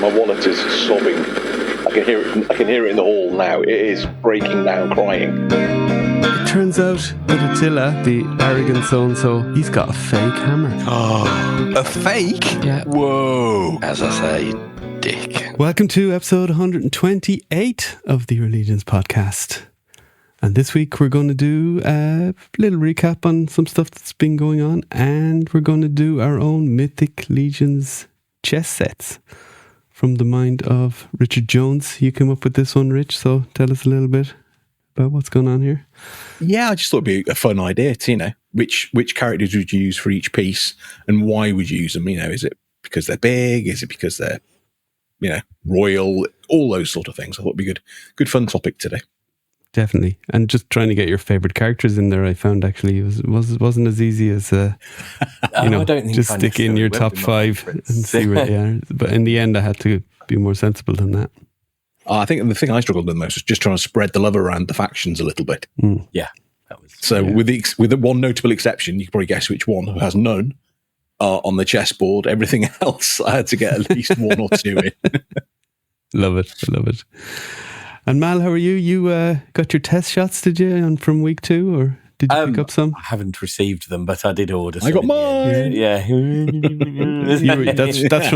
My wallet is sobbing. I can hear it in the hall now. It is breaking down, crying. It turns out that Attila, the arrogant so-and-so, he's got a fake hammer. Oh, a fake? Yeah. Whoa. As I say, dick. Welcome to episode 128 of the Your Legions podcast. And this week we're going to do a little recap on some stuff that's been going on, and we're going to do our own Mythic Legions chess sets from the mind of Richard Jones. You came up with this one, Rich, so tell us a little bit about what's going on here. Yeah, I just thought it'd be a fun idea to, which characters would you use for each piece and why would you use them? Is it because they're big? Is it because they're, royal? All those sort of things. I thought it'd be good fun topic today. Definitely. And just trying to get your favourite characters in there, I found actually wasn't as easy as, I don't think just stick in your top five and see where they are. But in the end, I had to be more sensible than that. I think the thing I struggled with the most was just trying to spread the love around the factions a little bit. Mm. Yeah. That was, so with the one notable exception, you can probably guess which one, who has none on the chessboard. Everything else, I had to get at least one or two in. Love it. And Mal, how are you? You got your test shots, did you, from week 2, or did you pick up some? I haven't received them, but I did order some. I got mine. Yeah. That's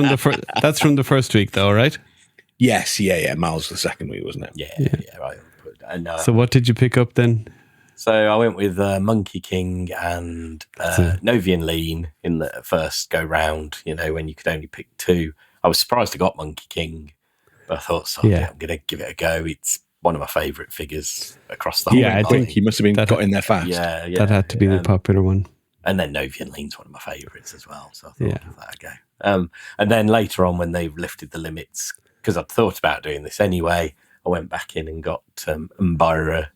from the first week, though, right? Yes, yeah. Mal's the second week, wasn't it? Yeah, right. And, so what did you pick up then? So I went with Monkey King and Novian Lean in the first go round, when you could only pick 2. I was surprised I got Monkey King. But I thought, I'm going to give it a go. It's one of my favourite figures across the whole. Yeah, I think he must have been got in there fast. Yeah. That had to be the popular one. And then Novian Lean's one of my favourites as well. So I thought, I'd give that a go. And then later on, when they've lifted the limits, because I'd thought about doing this anyway, I went back in and got Mbira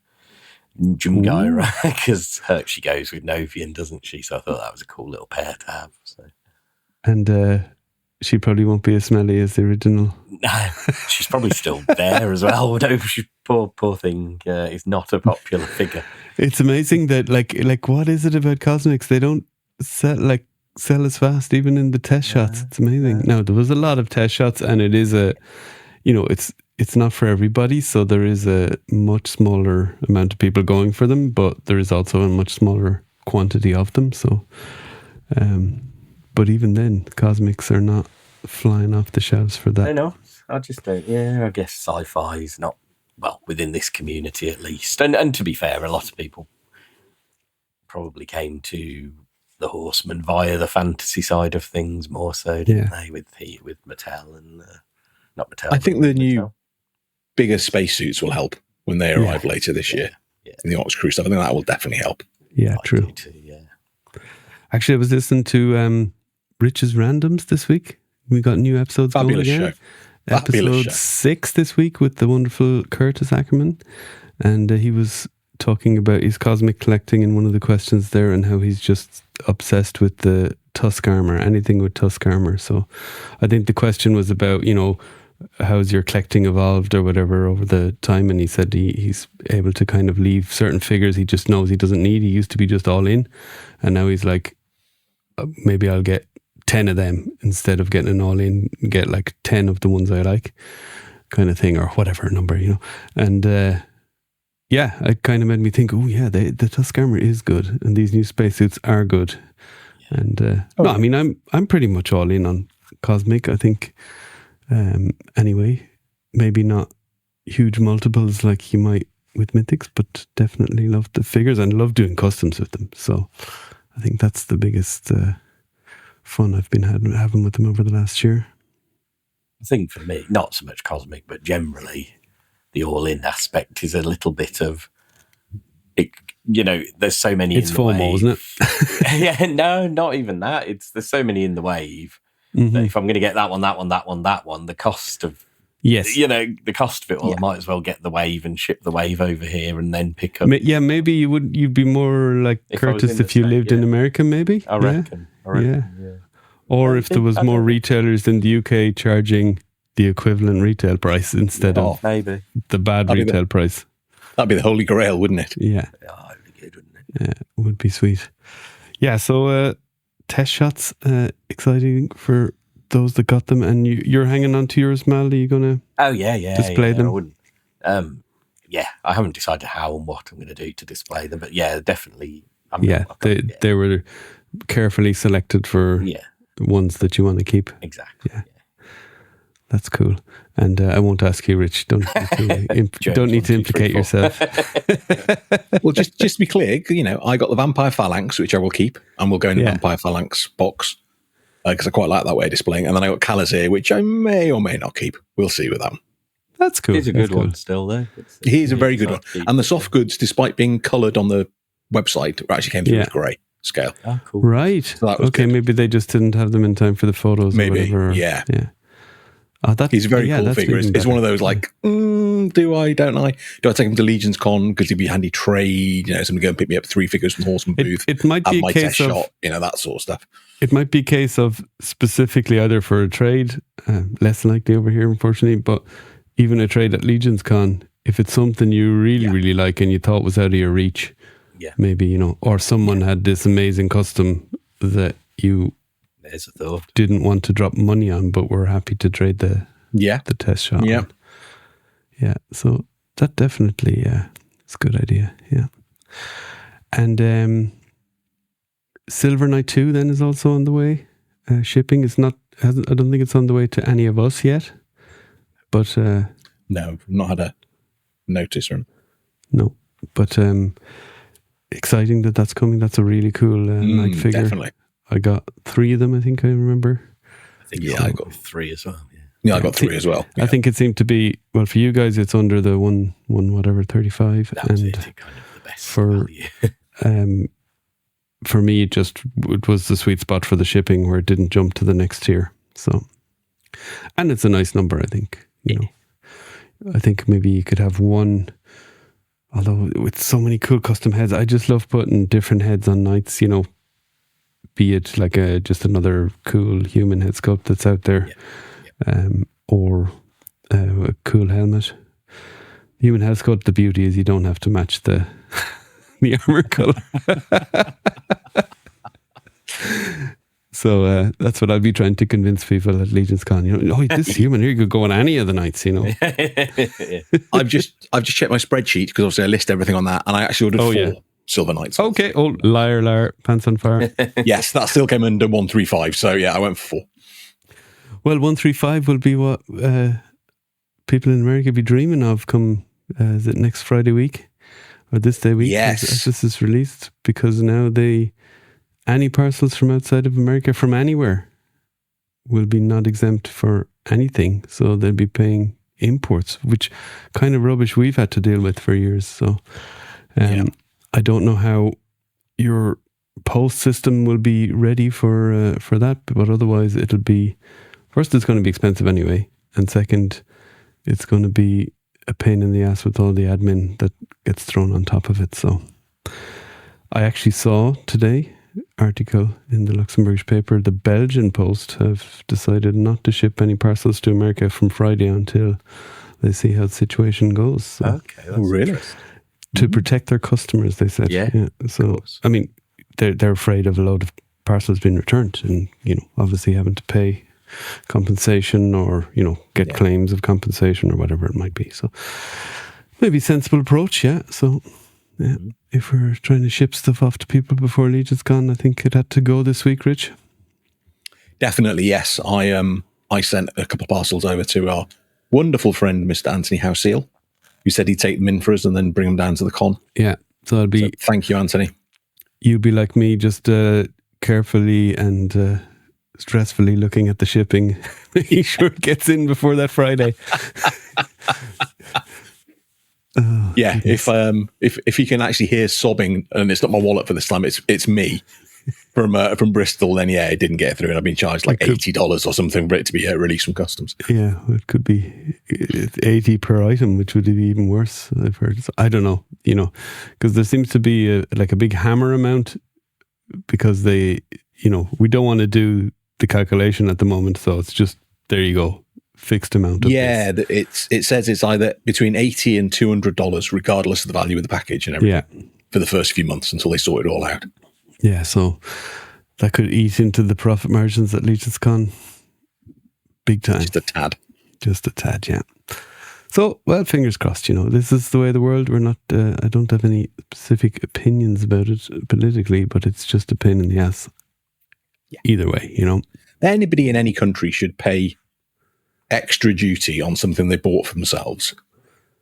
Jumgaira, because she goes with Novian, doesn't she? So I thought that was a cool little pair to have. So. And she probably won't be as smelly as the original. No, she's probably still there as well. No, she, poor thing is not a popular figure. It's amazing that like what is it about Cosmics? They don't sell as fast, even in the test shots. It's amazing. Now there was a lot of test shots, and it is it's not for everybody. So there is a much smaller amount of people going for them, but there is also a much smaller quantity of them. So, but even then, Cosmics are not flying off the shelves for that. I know. I just don't. Yeah, I guess sci-fi is not, well, within this community at least. And to be fair, a lot of people probably came to the Horseman via the fantasy side of things more so, didn't they? With Mattel and not Mattel. I think the new bigger spacesuits will help when they arrive later this year. Yeah. In the Ox Crew stuff. I think that will definitely help. Yeah, true. Too, yeah. Actually, I was listening to Rich's Randoms this week. We got new episodes Fabulous going again. show. Episode 6 this week with the wonderful Curtis Ackerman. And he was talking about his cosmic collecting and one of the questions there, and how he's just obsessed with the Tusk armor, anything with Tusk armor. So I think the question was about, how's your collecting evolved or whatever over the time, and he said he's able to kind of leave certain figures he just knows he doesn't need. He used to be just all in, and now he's like, maybe I'll get 10 of them instead of getting an all in, get like 10 of the ones I like, kind of thing, or whatever number, and it kind of made me think, the Tusk armor is good, and these new spacesuits are good. And I mean, I'm pretty much all in on Cosmic, I think. Anyway, maybe not huge multiples like you might with Mythics, but definitely love the figures and love doing customs with them. So I think that's the biggest fun I've been having with them over the last year. I think for me, not so much Cosmic, but generally the all-in aspect is a little bit of it. There's so many. It's in the FOMO, wave. isn't it? Yeah, no, not even that. There's so many in the wave. That if I'm going to get that one, the cost of the cost of it, I might as well get the wave and ship the wave over here and then pick up. Yeah, maybe you'd be more like Curtis if you lived in America, maybe. I reckon. Yeah. Or if there was more retailers in the UK charging the equivalent retail price instead of maybe the bad retail price. That'd be the holy grail, wouldn't it? Yeah. Oh, it'd be good, wouldn't it? Yeah, it would be sweet. Yeah, so test shots, exciting for those that got them, and you're hanging on to yours, Mal. Are you going to display them? I wouldn't. I haven't decided how and what I'm going to do to display them, but yeah, definitely. They were carefully selected for ones that you want to keep. Exactly. Yeah. That's cool. And I won't ask you, Rich. Don't need to implicate yourself. Well, just to be clear, I got the Vampire Phalanx, which I will keep, and will go in the Vampire Phalanx box because I quite like that way of displaying. And then I got Calazir, which I may or may not keep. We'll see with that one. That's cool. He's a good one still, though. He's a very good one. And the soft goods, despite being coloured on the website, actually came through with grey scale. Oh, cool. Right. So okay, good. Maybe they just didn't have them in time for the photos. Maybe. Or whatever. Yeah. Oh, he's a very cool figure. It's one of those like, do I, don't I? Do I take him to Legions Con because he'd be a handy trade? Somebody go and pick me up 3 figures from Horseman booth. It might be a case of shot, that sort of stuff. It might be a case of specifically either for a trade, less likely over here, unfortunately, but even a trade at Legions Con, if it's something you really, really like and you thought was out of your reach, maybe, or someone had this amazing custom that you There's a thought. Didn't want to drop money on, but were happy to trade the test shot. Yeah. On. Yeah. So that definitely it's a good idea. Yeah. And Silver Knight 2 then is also on the way. Shipping is not I don't think it's on the way to any of us yet. But no, I've not had a notice from. No. But exciting that's coming. That's a really cool Knight figure. Definitely. I got 3 of them, I think I remember. I think I got 3 as well. Yeah, I got 3 as well. I think it seemed to be, well, for you guys, it's under the one whatever 35. That was kind of the best value. For me, it was the sweet spot for the shipping where it didn't jump to the next tier. So, and it's a nice number, I think. I think maybe you could have one. Although with so many cool custom heads, I just love putting different heads on Knights. Be it like just another cool human head sculpt that's out there, or a cool helmet. Human head sculpt. The beauty is you don't have to match the armor color. So that's what I'd be trying to convince people at Legions Con. This human here could go on any of the Knights. I've just checked my spreadsheet because obviously I list everything on that, and I actually ordered 4 Silver Knights. Okay. Oh, liar, pants on fire. Yes, that still came under 135. So yeah, I went for 4. Well, 135 will be what people in America be dreaming of come, is it next Friday week? Or this day week? Yes. As this is released, because now any parcels from outside of America, from anywhere, will be not exempt for anything. So they'll be paying imports, which kind of rubbish we've had to deal with for years. So I don't know how your post system will be ready for that, but otherwise it'll be, first, it's going to be expensive anyway, and second, it's going to be a pain in the ass with all the admin that gets thrown on top of it. So I actually saw today article in the Luxembourgish paper, the Belgian Post have decided not to ship any parcels to America from Friday until they see how the situation goes. So, okay, really? To protect their customers, they said. Yeah. So, I mean, they're afraid of a load of parcels being returned and, obviously having to pay compensation or, get claims of compensation or whatever it might be. So, maybe sensible approach, yeah. So, if we're trying to ship stuff off to people before Legion's Con, I think it had to go this week, Rich. Definitely, yes. I sent a couple of parcels over to our wonderful friend, Mr. Anthony Houseal, who said he'd take them in for us and then bring them down to the con. Yeah, so thank you, Anthony. You'll be like me, just carefully and stressfully looking at the shipping, making sure it gets in before that Friday. Yeah, if you can actually hear sobbing, and it's not my wallet for this time, it's me from Bristol, then it didn't get through, and I've been charged like $80 or something for it to be released from customs. Yeah, it could be $80 per item, which would be even worse. I've heard. So I don't know, because there seems to be a big hammer amount, because we don't want to do the calculation at the moment, so it's just there you go. Fixed amount of this. It says it's either between $80 and $200 regardless of the value of the package and everything for the first few months until they sort it all out. Yeah, so that could eat into the profit margins at Legion's Con Big time. Just a tad. Just a tad, yeah. So, well, fingers crossed, this is the way of the world. We're not, I don't have any specific opinions about it politically, but it's just a pain in the ass. Yeah. Either way, Anybody in any country should pay extra duty on something they bought for themselves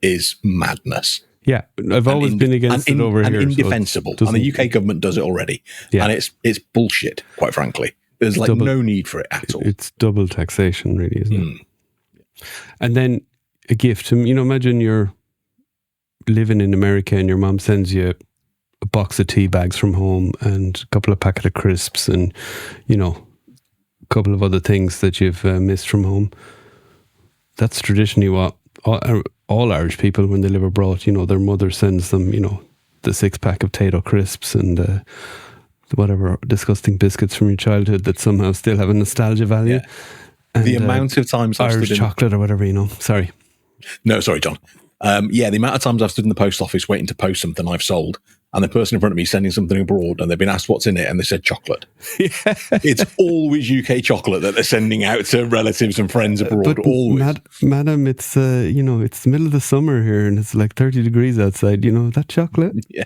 is madness. Yeah, I've always been against it over here. And indefensible. So and the UK government does it already. Yeah. And it's bullshit, quite frankly. There's no need for it at all. It's double taxation, really, isn't it? And then a gift. Imagine you're living in America and your mom sends you a box of tea bags from home and a couple of packet of crisps and, a couple of other things that you've missed from home. That's traditionally what all Irish people, when they live abroad, their mother sends them, the 6-pack of Tato crisps and whatever disgusting biscuits from your childhood that somehow still have a nostalgia value. Yeah. And the amount of times I've Irish chocolate or whatever, Sorry. No, sorry, John. The amount of times I've stood in the post office waiting to post something I've sold, and the person in front of me sending something abroad, and they've been asked what's in it, and they said chocolate. Yeah. It's always UK chocolate that they're sending out to relatives and friends abroad. But always, madam, it's it's the middle of the summer here, and it's like 30 degrees outside. That chocolate. Yeah.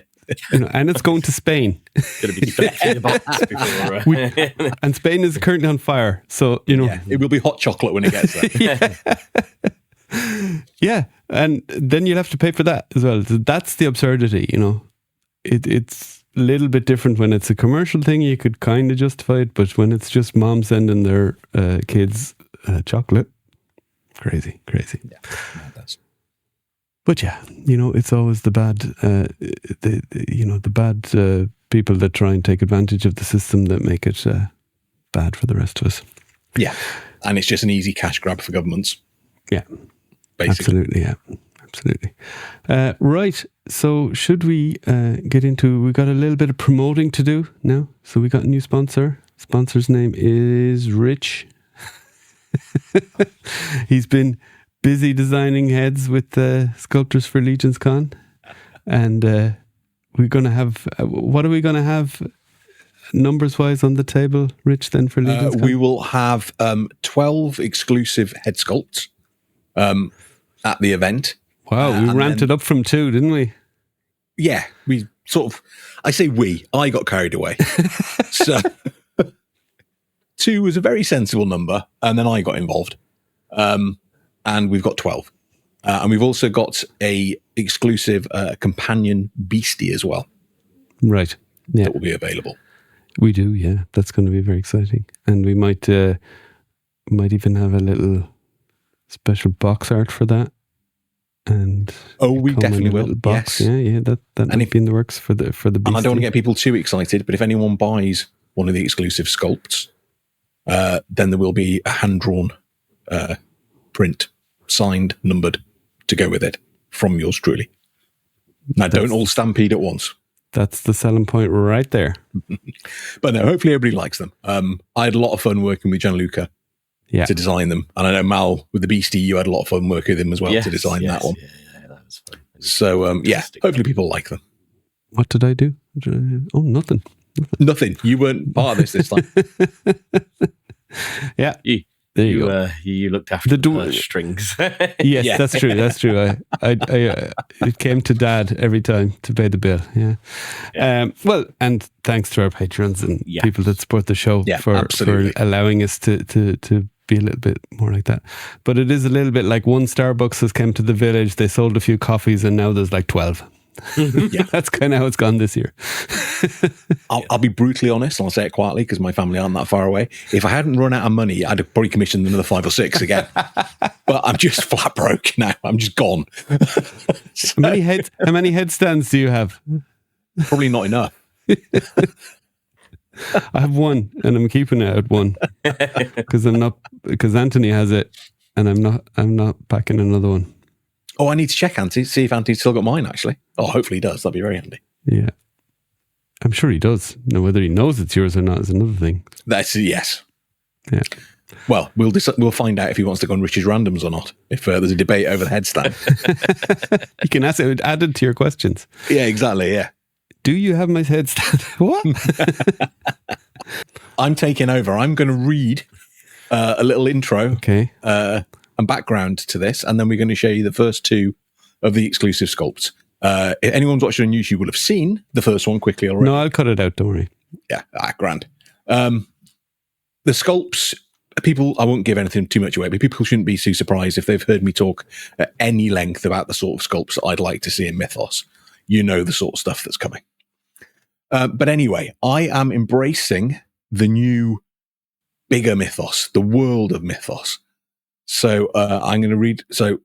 And it's going to Spain. Going to be in the box before, and Spain is currently on fire, so it will be hot chocolate when it gets there. Yeah, and then you'll have to pay for that as well. So that's the absurdity, It's a little bit different when it's a commercial thing. You could kind of justify it, but when it's just mom sending their kids chocolate, crazy. Yeah, that's. But yeah, it's always the bad, the bad people that try and take advantage of the system that make it bad for the rest of us. Yeah, and it's just an easy cash grab for governments. Yeah, basically. Absolutely, yeah, absolutely. Right, so should we get into? We got a little bit of promoting to do now. So we got a new sponsor. Sponsor's name is Rich. He's been busy designing heads with sculptors for Legions Con, and we're going to have. What are we going to have, numbers wise, on the table, Rich? Then for Legions Con? We will have 12 exclusive head sculpts at the event. Wow, we ramped it up from 2, didn't we? Yeah, we sort of. I say we. I got carried away. So 2 was a very sensible number, and then I got involved. And we've got 12. And we've also got a exclusive companion beastie as well. Right. Yeah. That will be available. We do, yeah. That's going to be very exciting. And we might even have a little special box art for that. And we definitely will. Box. Yes. Yeah, that might be in the works for the beastie. And I don't want to get people too excited, but if anyone buys one of the exclusive sculpts, then there will be a hand-drawn print, signed, numbered, to go with it from yours truly. Now, don't all stampede at once. That's the selling point right there. But no, hopefully everybody likes them. I had a lot of fun working with Gianluca to design them. And I know, Mal, with the Beastie, you had a lot of fun working with him as well to design that one. Yeah, that was fun. So, hopefully people like them. What did I do? Oh, nothing. Nothing. You weren't part of this time. Yeah. There you go. You looked after the strings. Yes, that's true. That's true. I it came to Dad every time to pay the bill. Yeah. Well, and thanks to our patrons and people that support the show for allowing us to be a little bit more like that. But it is a little bit like one Starbucks has come to the village. They sold a few coffees, and now there's like 12. That's kind of how it's gone this year. I'll be brutally honest, and I'll say it quietly because my family aren't that far away. If I hadn't run out of money, I'd have probably commissioned another 5 or 6 again. But I'm just flat broke now. I'm just gone. So, how many headstands do you have? Probably not enough. I have 1, and I'm keeping it at 1 because Anthony has it, and I'm not packing another one. Oh, I need to check Auntie, see if Auntie's still got mine, actually. Oh, hopefully he does. That'd be very handy. Yeah. I'm sure he does. Now, whether he knows it's yours or not is another thing. That's yes. Yeah. Well, we'll find out if he wants to go on Rich's Randoms or not, if there's a debate over the headstand. You can ask it added to your questions. Yeah, exactly, yeah. Do you have my headstand? What? I'm taking over. I'm going to read a little intro Okay. and background to this, and then we're going to show you the first two of the exclusive sculpts. If anyone's watching on YouTube will have seen the first one quickly already. No, I'll cut it out. Don't worry. Yeah, grand. The sculpts, people, I won't give anything too much away, but people shouldn't be too surprised if they've heard me talk at any length about the sort of sculpts that I'd like to see in Mythos. You know the sort of stuff that's coming. But anyway, I am embracing the new, bigger Mythos, the world of Mythos. So I'm going to read. So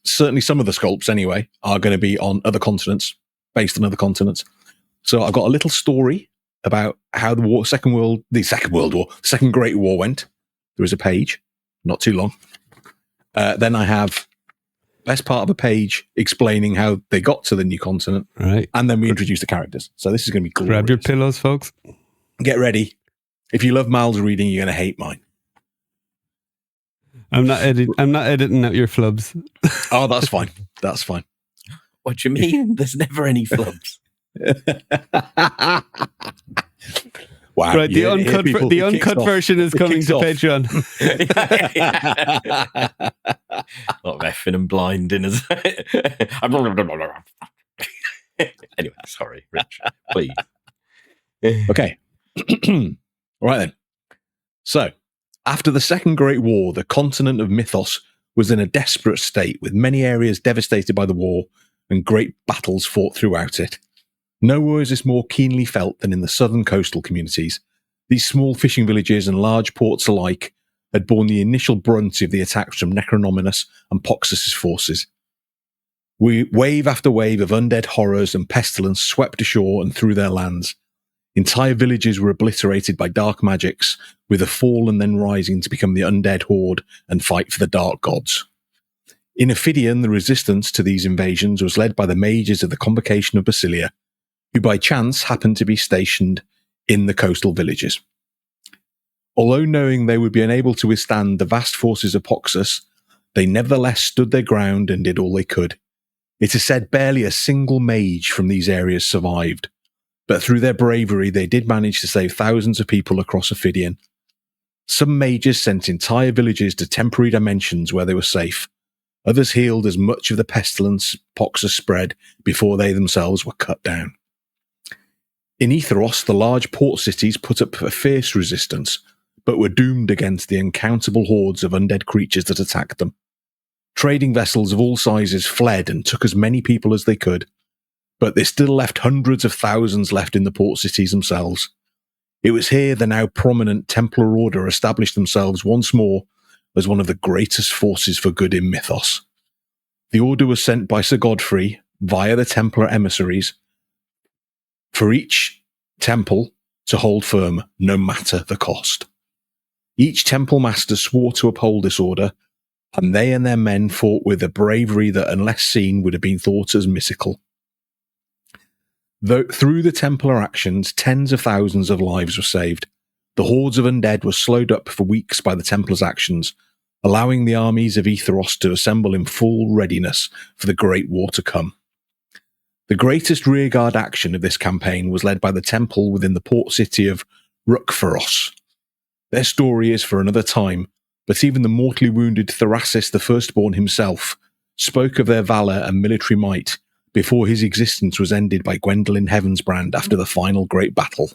certainly some of the sculpts, anyway, are going to be on other continents, based on other continents. So I've got a little story about how the Second Great War went. There is a page, not too long. Then I have best part of a page explaining how they got to the new continent. Right. And then we introduce the characters. So this is going to be glorious. Grab your pillows, folks. Get ready. If you love Mal's reading, you're going to hate mine. I'm not editing out your flubs. Oh, that's fine. That's fine. What do you mean? There's never any flubs. Wow. Right, the uncut version is coming to Patreon. A lot of effing and blinding. Anyway, sorry, Rich. Please. Okay. Right then. So, after the Second Great War, the continent of Mythos was in a desperate state, with many areas devastated by the war and great battles fought throughout it. Nowhere is this more keenly felt than in the southern coastal communities. These small fishing villages and large ports alike had borne the initial brunt of the attacks from Necronominus and Poxus's forces. Wave after wave of undead horrors and pestilence swept ashore and through their lands. Entire villages were obliterated by dark magics, with a fall and then rising to become the undead horde and fight for the dark gods. In Ophidian, the resistance to these invasions was led by the mages of the Convocation of Basilia, who by chance happened to be stationed in the coastal villages. Although knowing they would be unable to withstand the vast forces of Poxus, they nevertheless stood their ground and did all they could. It is said barely a single mage from these areas survived, but through their bravery they did manage to save thousands of people across Ophidian. Some mages sent entire villages to temporary dimensions where they were safe. Others healed as much of the pestilence Poxus spread before they themselves were cut down. In Aetheros, the large port cities put up a fierce resistance, but were doomed against the uncountable hordes of undead creatures that attacked them. Trading vessels of all sizes fled and took as many people as they could, but they still left hundreds of thousands left in the port cities themselves. It was here the now prominent Templar Order established themselves once more as one of the greatest forces for good in Mythos. The order was sent by Sir Godfrey, via the Templar emissaries, for each temple to hold firm, no matter the cost. Each temple master swore to uphold this order, and they and their men fought with a bravery that, unless seen, would have been thought as mystical. Though through the Templar actions, tens of thousands of lives were saved. The hordes of undead were slowed up for weeks by the Templars' actions, allowing the armies of Aetheros to assemble in full readiness for the Great War to come. The greatest rearguard action of this campaign was led by the temple within the port city of Rukpharos. Their story is for another time, but even the mortally wounded Thrasis the Firstborn himself spoke of their valour and military might before his existence was ended by Gwendolyn Heavensbrand after the final great battle.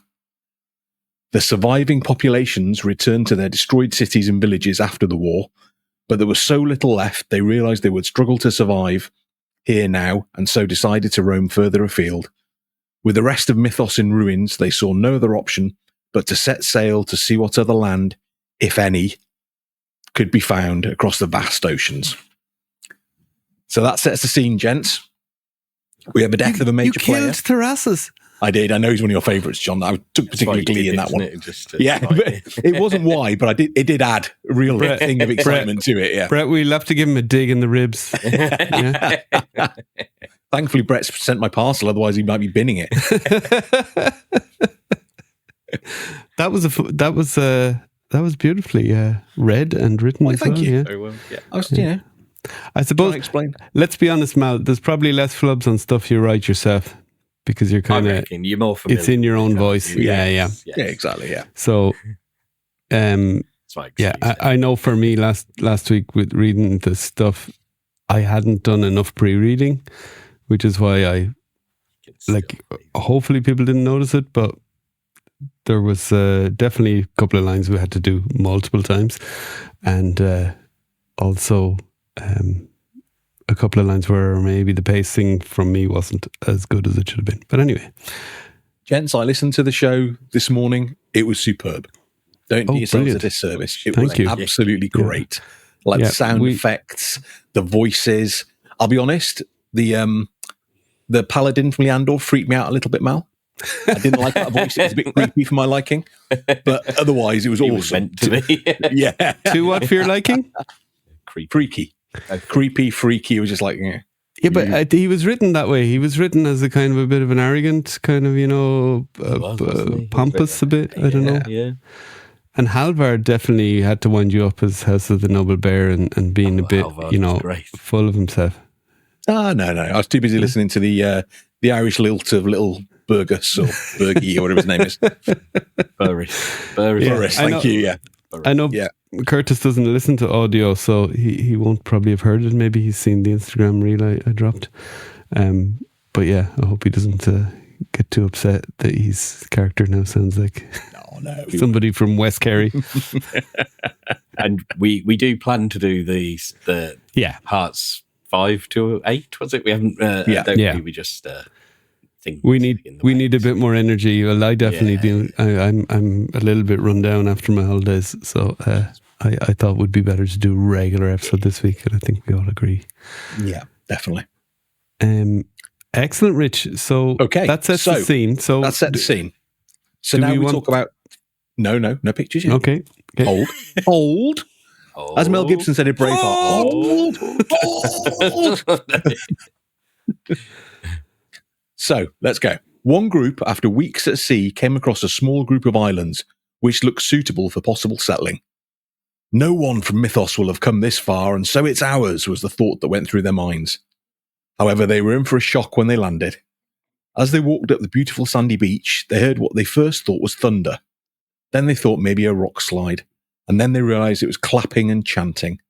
The surviving populations returned to their destroyed cities and villages after the war, but there was so little left they realised they would struggle to survive here now, and so decided to roam further afield. With the rest of Mythos in ruins, they saw no other option but to set sail to see what other land, if any, could be found across the vast oceans. So that sets the scene, gents. We have a death of a major player. You killed Thrasis. I did. I know he's one of your favourites, John. I took particular glee in that one. Yeah, it wasn't why, but it did add a real thing of excitement to it. Yeah, Brett, we'll have to give him a dig in the ribs. Yeah. Thankfully, Brett's sent my parcel. Otherwise, he might be binning it. That was beautifully read and written as well. Thank you. Yeah. Very well. Yeah. I was, I suppose. Explain. Let's be honest, Mal. There's probably less flubs on stuff you write yourself because you're kind of. You're more familiar. It's in your own voice. Yeah, exactly. Yeah. So, It's my Yeah, excuse. I know for me last week with reading the stuff, I hadn't done enough pre-reading, which is why I hopefully people didn't notice it, but there was definitely a couple of lines we had to do multiple times, and also a couple of lines where maybe the pacing from me wasn't as good as it should have been. But anyway, gents, I listened to the show this morning. It was superb. Don't do yourselves brilliant. a disservice. It Thank was you. absolutely great. Like the sound effects, the voices. I'll be honest, the paladin from Leandor freaked me out a little bit, Mal. I didn't like that voice. It was a bit creepy for my liking. But otherwise, it was awesome. Was meant to be. Yeah. To what for your liking? Freaky. Creepy, freaky. It was just like, yeah. Yeah, but he was written that way. He was written as a kind of a bit of an arrogant, kind of, pompous a bit. I don't know. Yeah. And Halvard definitely had to wind you up as House of the Noble Bear and being a bit, Halvard full of himself. No. I was too busy listening to the Irish lilt of Little Burgess or Bergie or whatever his name is. Burris. Thank you. Yeah. I know Curtis doesn't listen to audio, so he won't probably have heard it. Maybe he's seen the Instagram reel I dropped. But yeah, I hope he doesn't get too upset that his character now sounds like somebody from West Kerry. And we do plan to do the parts 5 to 8, was it? We haven't. We just think we need a bit more energy. Well, I definitely do. I'm a little bit run down after my holidays, so I thought it would be better to do a regular episode this week, and I think we all agree. Yeah, definitely. Excellent, Rich. So that sets the scene. So that set the scene. So now we talk about no pictures yet. Okay. Hold. As Mel Gibson said in Braveheart, hold. So let's go. One group, after weeks at sea, came across a small group of islands which looked suitable for possible settling. No one from Mythos will have come this far, and so it's ours, was the thought that went through their minds. However, they were in for a shock when they landed. As they walked up the beautiful sandy beach, they heard what they first thought was thunder. Then they thought maybe a rock slide, and then they realised it was clapping and chanting.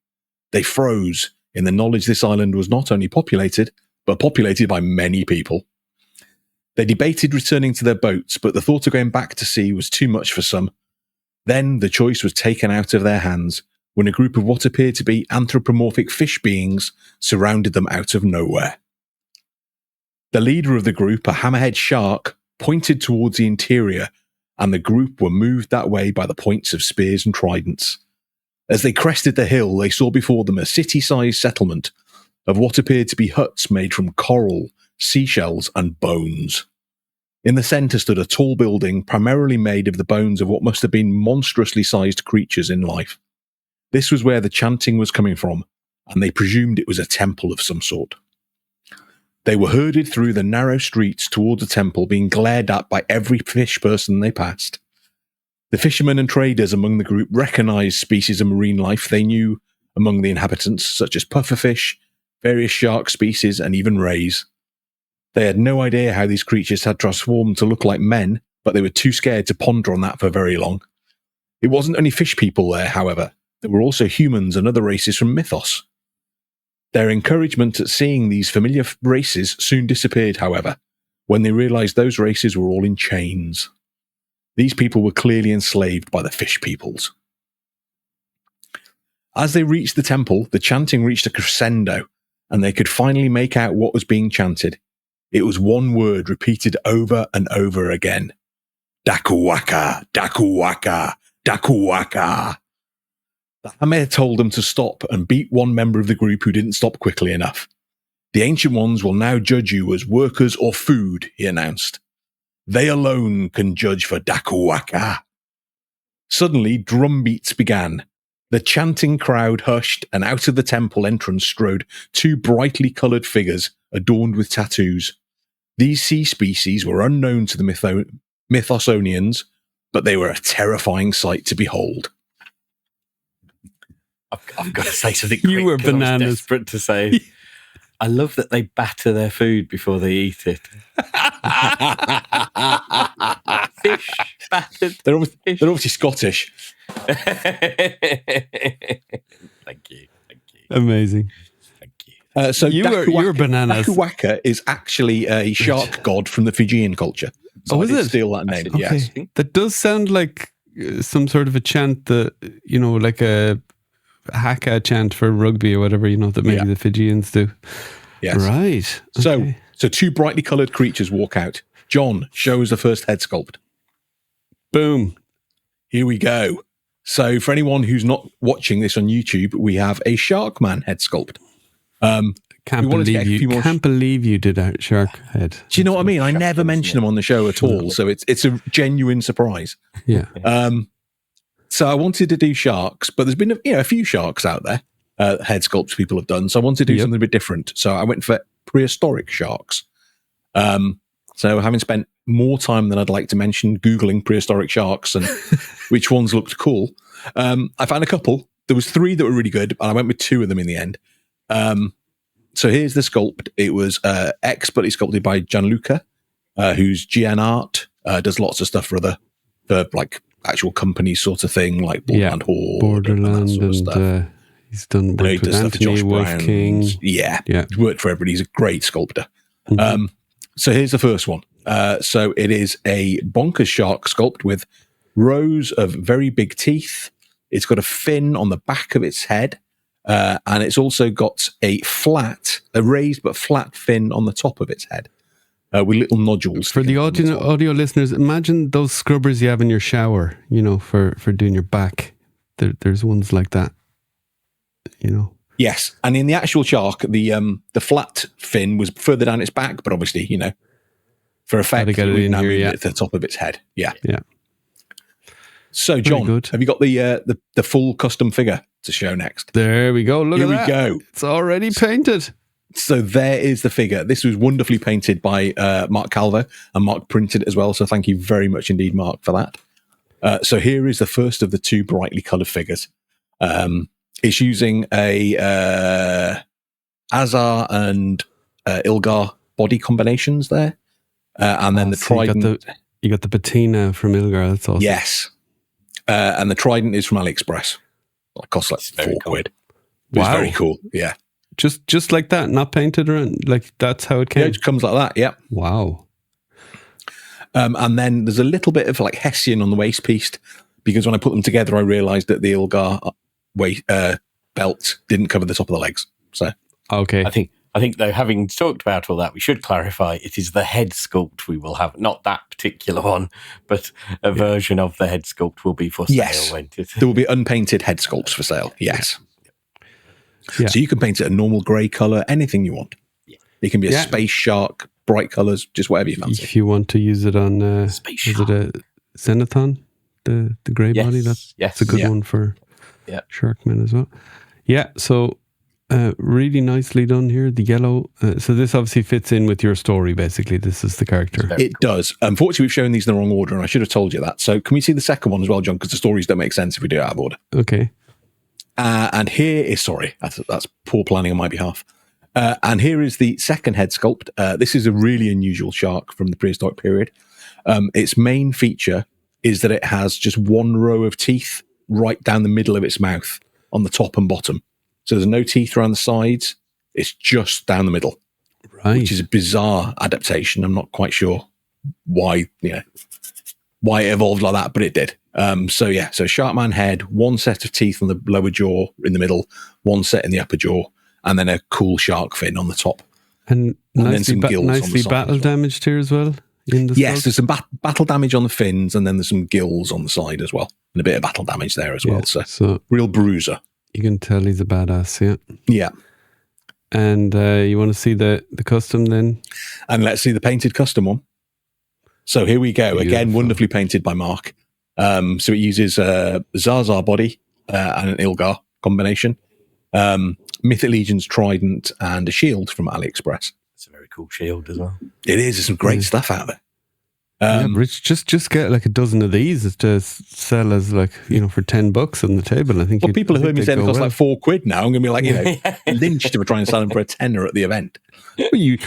They froze in the knowledge this island was not only populated, but populated by many people. They debated returning to their boats, but the thought of going back to sea was too much for some. Then the choice was taken out of their hands when a group of what appeared to be anthropomorphic fish beings surrounded them out of nowhere. The leader of the group, a hammerhead shark, pointed towards the interior, and the group were moved that way by the points of spears and tridents. As they crested the hill, they saw before them a city-sized settlement of what appeared to be huts made from coral, seashells, and bones. In the centre stood a tall building primarily made of the bones of what must have been monstrously sized creatures in life. This was where the chanting was coming from, and they presumed it was a temple of some sort. They were herded through the narrow streets towards the temple, being glared at by every fish person they passed. The fishermen and traders among the group recognised species of marine life they knew among the inhabitants, such as pufferfish, various shark species, and even rays. They had no idea how these creatures had transformed to look like men, but they were too scared to ponder on that for very long. It wasn't only fish people there, however. There were also humans and other races from Mythos. Their encouragement at seeing these familiar races soon disappeared, however, when they realised those races were all in chains. These people were clearly enslaved by the fish peoples. As they reached the temple, the chanting reached a crescendo, and they could finally make out what was being chanted. It was one word repeated over and over again. Dakuwaka, Dakuwaka, Dakuwaka. The hammer told them to stop and beat one member of the group who didn't stop quickly enough. The Ancient Ones will now judge you as workers or food, he announced. They alone can judge for Dakuwaka. Suddenly, drum beats began. The chanting crowd hushed, and out of the temple entrance strode two brightly coloured figures adorned with tattoos. These sea species were unknown to the Mythosonians, but they were a terrifying sight to behold. I've got to say something. You were bananas. I was desperate to say. I love that they batter their food before they eat it. Fish battered. They're obviously Scottish. Thank you. Amazing. Thank you. So You were bananas. Dakuwaka is actually a shark god from the Fijian culture. So is I did it? steal that name. Okay. Yes. That does sound like some sort of a chant that, like a haka chant for rugby or whatever, that maybe the Fijians do. Yes. Right. Okay. So two brightly coloured creatures walk out. John shows the first head sculpt. Boom. Here we go. So for anyone who's not watching this on YouTube, we have a Sharkman head sculpt. Can't believe you did a shark head. Do you know what I mean? I never mention them on the show at all, so it's a genuine surprise. Yeah. So I wanted to do sharks, but there's been a few sharks out there, head sculpts people have done. So I wanted to do something a bit different. So I went for prehistoric sharks. So having spent more time than I'd like to mention Googling prehistoric sharks and which ones looked cool, I found a couple. There was 3 that were really good, and I went with 2 of them in the end. So here's the sculpt. It was expertly sculpted by Gianluca, who's GN Art, does lots of stuff for like actual companies sort of thing, like Borderland Horde, Borderland, and that sort of stuff. He's done work with Anthony, Wolf King. Yeah. He's worked for everybody. He's a great sculptor. Mm-hmm. So here's the first one. So it is a bonkers shark sculpt with rows of very big teeth. It's got a fin on the back of its head. And it's also got a raised but flat fin on the top of its head with little nodules. For the audio listeners, imagine those scrubbers you have in your shower, for doing your back. There's ones like that, Yes, and in the actual shark, the flat fin was further down its back, but obviously, for effect, we now moved it to the top of its head. Yeah. Yeah. So, John, have you got the full custom figure to show next? There we go. Look at that. Here we go. It's already painted. So there is the figure. This was wonderfully painted by Mark Calvo, and Mark printed it as well. So thank you very much indeed, Mark, for that. So here is the first of the 2 brightly coloured figures. It's using a Azar and Ilgar body combinations there. And then the trident. You got the patina from Ilgar. That's awesome. Yes. And the trident is from AliExpress. It costs like £4. Wow. It's very cool. Yeah. Just like that, not painted around. Like that's how it came. Yeah, it just comes like that. Yeah. Wow. And then there's a little bit of like Hessian on the waist piece, because when I put them together, I realised that the Ilgar belt didn't cover the top of the legs. So okay. I think though, having talked about all that, we should clarify it is the head sculpt we will have, not that particular one, but a version of the head sculpt will be for sale. Yes. Won't it? There will be unpainted head sculpts for sale. Yes. Yeah. So you can paint it a normal grey colour, anything you want. Yeah. It can be a space shark, bright colours, just whatever you fancy. If you want to use it on, is it a Xenothon? The grey body? That's a good one for Sharkmen as well. Yeah, so really nicely done here. The yellow. So this obviously fits in with your story, basically. This is the character. It does. Unfortunately, we've shown these in the wrong order, and I should have told you that. So can we see the second one as well, John? Because the stories don't make sense if we do it out of order. Okay. And here is, sorry, that's poor planning on my behalf. And here is the second head sculpt. This is a really unusual shark from the prehistoric period. Its main feature is that it has just one row of teeth right down the middle of its mouth on the top and bottom. So there's no teeth around the sides. It's just down the middle, right? Which is a bizarre adaptation. I'm not quite sure why it evolved like that, but it did. So Sharkman head, one set of teeth on the lower jaw in the middle, one set in the upper jaw, and then a cool shark fin on the top. And then some gills nicely battle damaged here as well. Yes, there's some battle damage on the fins, and then there's some gills on the side as well, and a bit of battle damage there as well. So real bruiser. You can tell he's a badass, yeah. Yeah. And you want to see the custom then? And let's see the painted custom one. So here we go. Beautiful. Again, wonderfully painted by Mark. So it uses a Zaza body and an Ilgar combination. Mythic Legions trident and a shield from AliExpress. It's a very cool shield as well. It is. There's some great stuff out there. Rich, just get like a dozen of these to sell as for $10 on the table. I think. Well, people have heard me say it costs like £4 now. I'm going to be like, lynched if we're trying to sell them for a tenner at the event. Well, you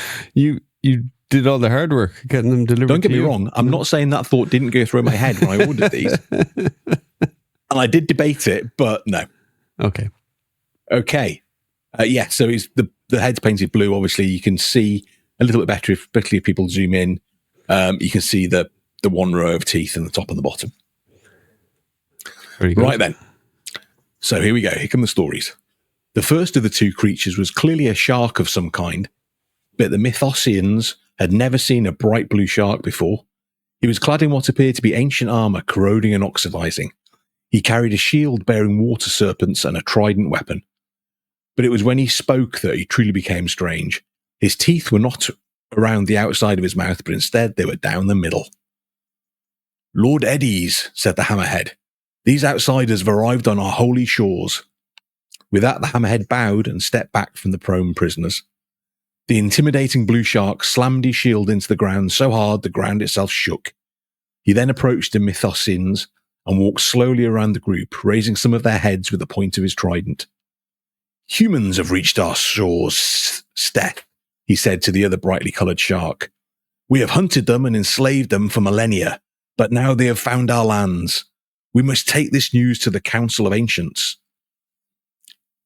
did all the hard work getting them delivered. Don't get me wrong. I'm not saying that thought didn't go through my head when I ordered these. And I did debate it, but no. Okay. Yeah, so it's the head's painted blue. Obviously, you can see a little bit better, particularly if people zoom in. You can see the one row of teeth in the top and the bottom. Very good. Right then. So here we go. Here come the stories. The first of the two creatures was clearly a shark of some kind, but the Mythosians had never seen a bright blue shark before. He was clad in what appeared to be ancient armor, corroding and oxidizing. He carried a shield bearing water serpents and a trident weapon. But it was when he spoke that he truly became strange. His teeth were not around the outside of his mouth, but instead they were down the middle. "Lord Eddies," said the Hammerhead, "these outsiders have arrived on our holy shores." With that, the Hammerhead bowed and stepped back from the prone prisoners. The intimidating blue shark slammed his shield into the ground so hard the ground itself shook. He then approached the Mythosians and walked slowly around the group, raising some of their heads with the point of his trident. "Humans have reached our shores, Steth," he said to the other brightly coloured shark. "We have hunted them and enslaved them for millennia, but now they have found our lands. We must take this news to the Council of Ancients."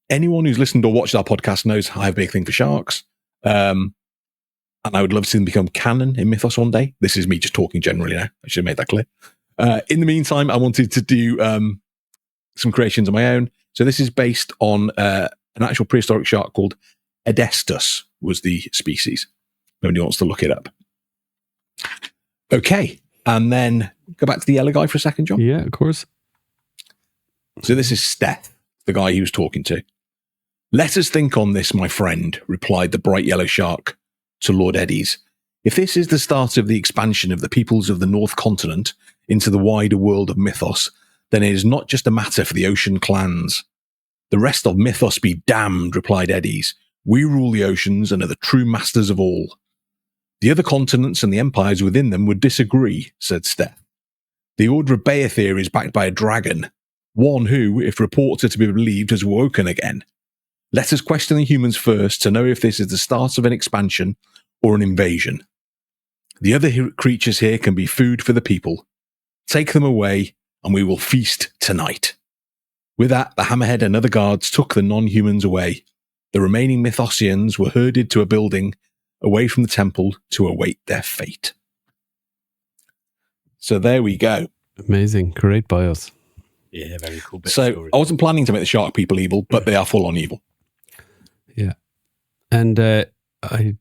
Anyone who's listened or watched our podcast knows I have a big thing for sharks. And I would love to see them become canon in Mythos one day. This is me just talking generally now. I should have made that clear. In the meantime, I wanted to do some creations of my own. So this is based on an actual prehistoric shark called Edestus was the species. Nobody wants to look it up. Okay. And then go back to the yellow guy for a second, John. Yeah, of course. So this is Steth, the guy he was talking to. "Let us think on this, my friend," replied the bright yellow shark to Lord Eddies. "If this is the start of the expansion of the peoples of the North Continent into the wider world of Mythos, then it is not just a matter for the ocean clans." "The rest of Mythos be damned," replied Eddies. "We rule the oceans and are the true masters of all." "The other continents and the empires within them would disagree," said Steth. "The Order of Beathir is backed by a dragon, one who, if reports are to be believed, has woken again. Let us question the humans first to know if this is the start of an expansion or an invasion. The other creatures here can be food for the people. Take them away, and we will feast tonight." With that, the Hammerhead and other guards took the non-humans away. The remaining Mythosians were herded to a building away from the temple to await their fate. So there we go. Amazing. Great bios. Yeah, very cool. Bit of So story. I wasn't planning to make the shark people evil, but they are full on evil. Yeah. And I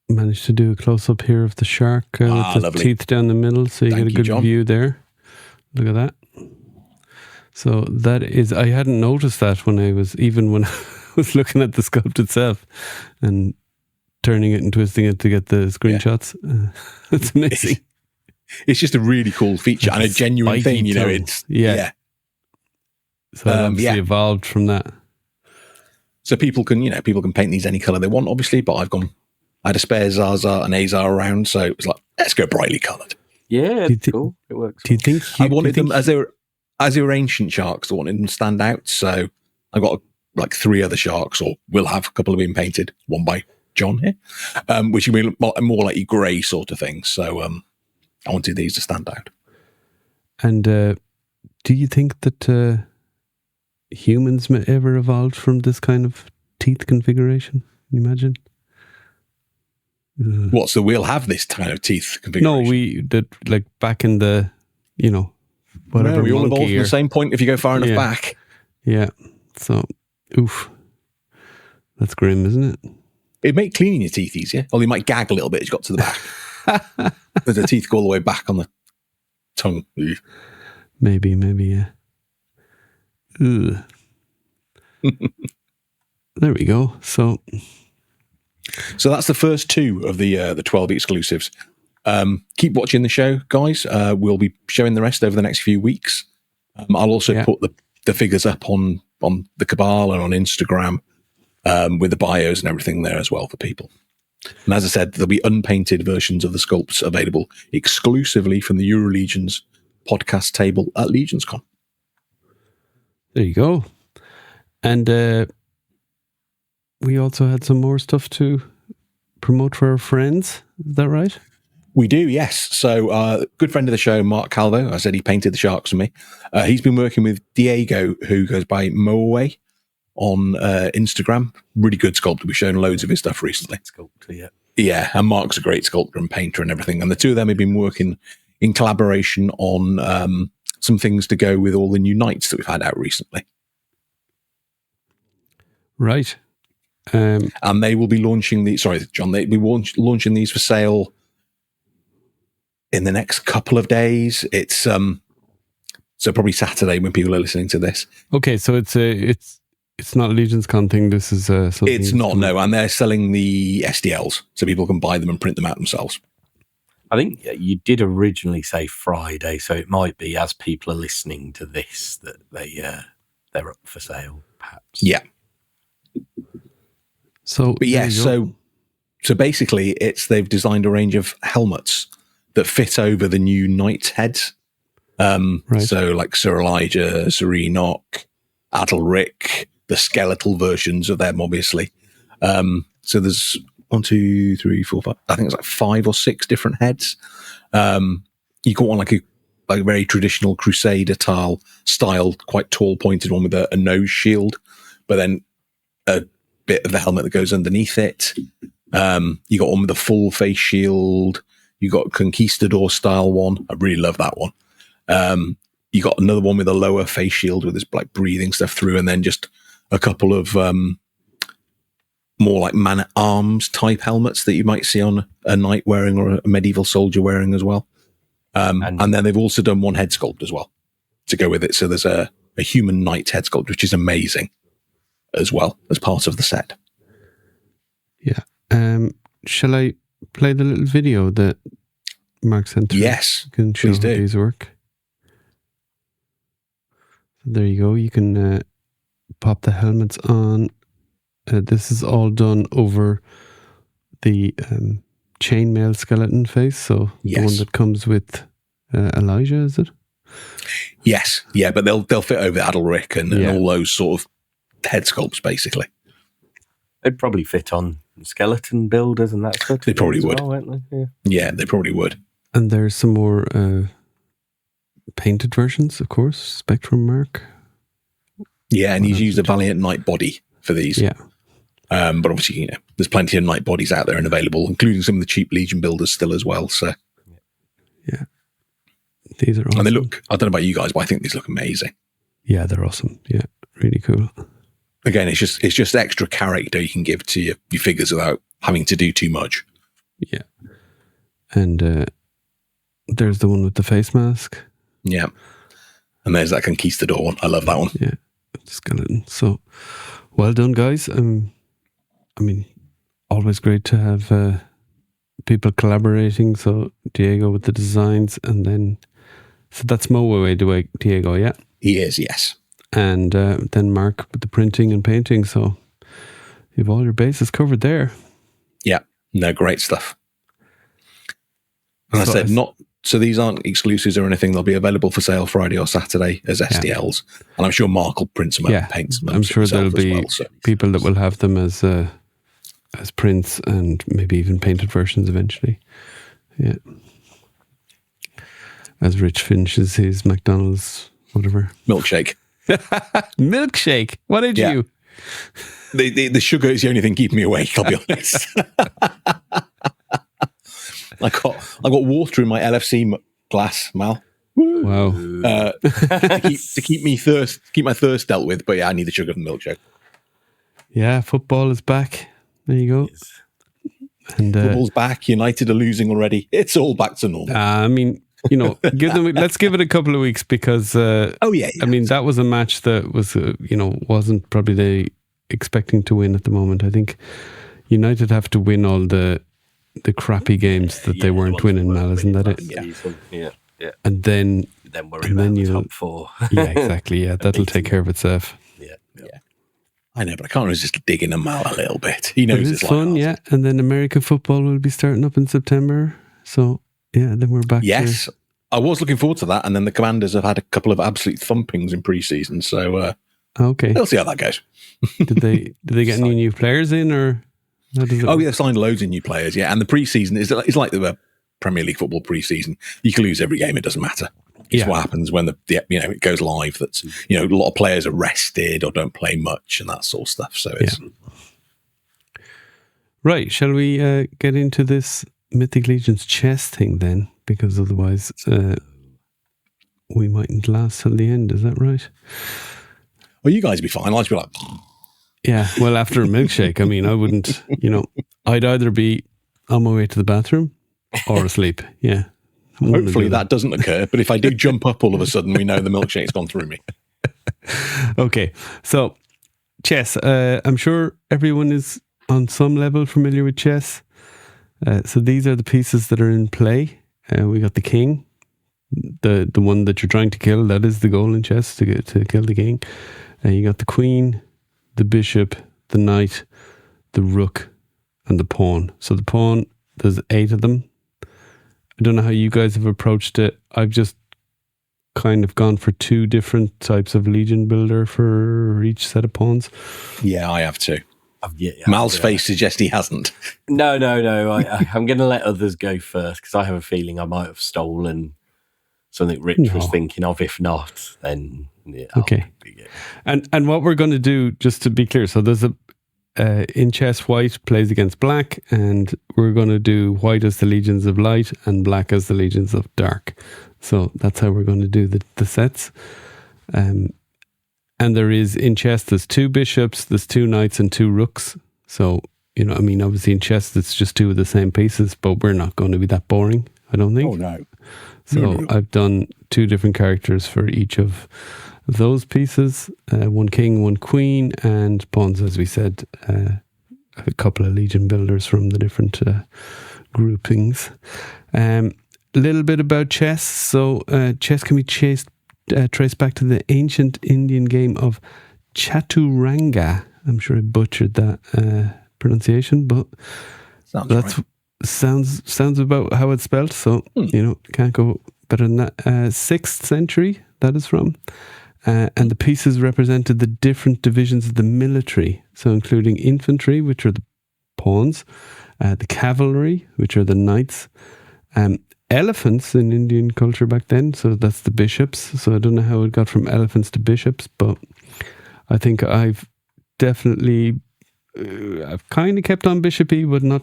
managed to do a close-up here of the shark with the lovely. teeth down the middle, so you Thank get a you, good John. view there. Look at that. So that is, I hadn't noticed that when I was looking at the sculpt itself and turning it and twisting it to get the screenshots. It's amazing. It's just a really cool feature and a genuine Spiky thing, you know. tongue. It's Yeah. So it obviously yeah. evolved from that. So people can paint these any color they want, obviously. But I had a spare Zaza and Azar around, so it was like, let's go brightly colored. Yeah, Do you thi- cool. It works. Do you think I wanted them as they were ancient sharks. I wanted them to stand out. So I got like 3 other sharks, or we'll have a couple of being painted, one by John here, which will be more like grey sort of thing. So I wanted these to stand out. And do you think that humans may ever evolved from this kind of teeth configuration? Can you imagine? What? So we'll have this kind of teeth configuration? No, we did like back in the, whatever. No, we all monkey evolved from year. the same point if you go far enough Yeah. back. Yeah. So, oof. That's grim, isn't it? It'd make cleaning your teeth easier. Or you might gag a little bit as you got to the back. There's the teeth go all the way back on the tongue. Ugh. Maybe, yeah. Ugh. There we go. So So that's the first 2 of the 12 exclusives. Keep watching the show, guys. We'll be showing the rest over the next few weeks. I'll also put the figures up on the Cabal and on Instagram with the bios and everything there as well for people. And as I said, there'll be unpainted versions of the sculpts available exclusively from the Euro Legions podcast table at LegionsCon. there you go. And we also had some more stuff to promote for our friends. Is that right? We do, yes. So, good friend of the show, Mark Calvo, I said he painted the sharks for me. He's been working with Diego, who goes by Moaiway on Instagram. Really good sculptor. We've shown loads of his stuff recently. Sculptor, yeah. Yeah, and Mark's a great sculptor and painter and everything. And the two of them have been working in collaboration on some things to go with all the new knights that we've had out recently. Right. And they will be launching these. Sorry, John. They'll be launching these for sale in the next couple of days. It's so probably Saturday when people are listening to this. Okay, so it's not a Legions Con thing. This is something. It's not, no, and they're selling the SDLs, so people can buy them and print them out themselves. I think you did originally say Friday, so it might be as people are listening to this that they're up for sale, perhaps. Yeah. So, but yeah, so basically, they've designed a range of helmets that fit over the new knights' heads. Right. So like Sir Elijah, Sir Enoch, Adalric, the skeletal versions of them, obviously. So there's 1, 2, 3, 4, 5. I think it's like 5 or 6 different heads. You got one like a very traditional Crusader style, quite tall, pointed one with a nose shield, but then a bit of the helmet that goes underneath it. You got one with a full face shield. You got a Conquistador style one. I really love that one. You got another one with a lower face shield with this like breathing stuff through, and then just a couple of more like man-at-arms type helmets that you might see on a knight wearing or a medieval soldier wearing as well. And then they've also done one head sculpt as well to go with it. So there's a human knight head sculpt, which is amazing as well as part of the set. Yeah. Shall I play the little video that Mark sent through? Yes, you can show please do. How these work. So there you go. You can pop the helmets on. This is all done over the chainmail skeleton face. So yes. The one that comes with Elijah, is it? Yes, yeah, but they'll fit over Adalric and all those sort of head sculpts, basically. They'd probably fit on skeleton builders and that sort of They probably would. well, won't they? Yeah, they probably would. And there's some more painted versions, of course. Spectrum Mark. Yeah, and he's used a Valiant Knight body for these. Yeah. But obviously, there's plenty of Knight bodies out there and available, including some of the cheap Legion builders still as well. So, yeah, these are awesome. And they look, I don't know about you guys, but I think these look amazing. Yeah, they're awesome. Yeah, really cool. Again, it's just extra character you can give to your figures without having to do too much. Yeah. And there's the one with the face mask. Yeah. And there's that Conquistador one. I love that one. Yeah. Skeleton. So, well done, guys. I mean, always great to have people collaborating. So, Diego with the designs, and then, so that's Moaiway, Diego, yeah? He is, yes. And then Mark with the printing and painting. So, you have all your bases covered there. Yeah. No, great stuff. And I said, so these aren't exclusives or anything. They'll be available for sale Friday or Saturday as SDLs. Yeah. And I'm sure Mark will print some and paint some. I'm sure there'll be people that will have them as prints and maybe even painted versions eventually. Yeah. As Rich finishes his McDonald's, whatever. Milkshake. Milkshake. What did you? The sugar is the only thing keeping me awake, I'll be honest. I got water in my LFC glass, Mal. Wow. To keep my thirst dealt with. But yeah, I need the sugar from the milkshake. Yeah, football is back. There you go. And football's back. United are losing already. It's all back to normal. I mean, let's give it a couple of weeks because. I mean, that was a match that was, wasn't probably they expecting to win at the moment. I think United have to win all the crappy games that they weren't winning, Mal, isn't that it? Yeah. And then worry about the top 4. Yeah, exactly. Yeah, that'll take care of itself. Yeah. I know, but I can't resist digging him out a little bit. He knows it's fun, yeah. And then American football will be starting up in September. So, yeah, then we're back. Yes, I was looking forward to that. And then the Commanders have had a couple of absolute thumpings in pre-season. So, okay. We'll see how that goes. Did they get any new players in, or? They signed loads of new players, yeah. And the pre-season is like they were Premier League football pre-season. You can lose every game; it doesn't matter. It's what happens when it goes live. That's a lot of players are rested or don't play much and that sort of stuff. So it's right. Shall we get into this Mythic Legions chess thing then? Because otherwise, we mightn't last till the end. Is that right? Well, you guys would be fine. I'd just be like, yeah. Well, after a milkshake, I mean, I wouldn't. I'd either be on my way to the bathroom or asleep. Yeah. Hopefully that doesn't occur. But if I do jump up all of a sudden, we know the milkshake's gone through me. Okay. So, chess. I'm sure everyone is on some level familiar with chess. So these are the pieces that are in play. We got the king, the one that you're trying to kill. That is the goal in chess, to kill the king. You got the queen, the bishop, the knight, the rook, and the pawn. So the pawn, there's 8 of them. I don't know how you guys have approached it. I've just kind of gone for 2 different types of Legion builder for each set of pawns. Yeah, I have too. Mal's face suggests he hasn't. No. I'm going to let others go first because I have a feeling I might have stolen something Rich was thinking of. If not, then okay. And what we're going to do, just to be clear, so there's in chess, white plays against black, and we're going to do white as the legions of light and black as the legions of dark. So that's how we're going to do the sets. And there is, in chess, there's 2 bishops, there's 2 knights and 2 rooks. So, obviously in chess, it's just 2 of the same pieces, but we're not going to be that boring, I don't think. Oh, no. So I've done 2 different characters for each of those pieces, 1 king, 1 queen, and pawns, as we said, a couple of Legion builders from the different groupings. A little bit about chess. So chess can be traced back to the ancient Indian game of Chaturanga. I'm sure I butchered that pronunciation, but sounds about how it's spelled. So, can't go better than that. 6th century, that is from. And the pieces represented the different divisions of the military. So including infantry, which are the pawns, the cavalry, which are the knights, elephants in Indian culture back then. So that's the bishops. So I don't know how it got from elephants to bishops, but I think I've definitely, I've kind of kept on bishopy, but not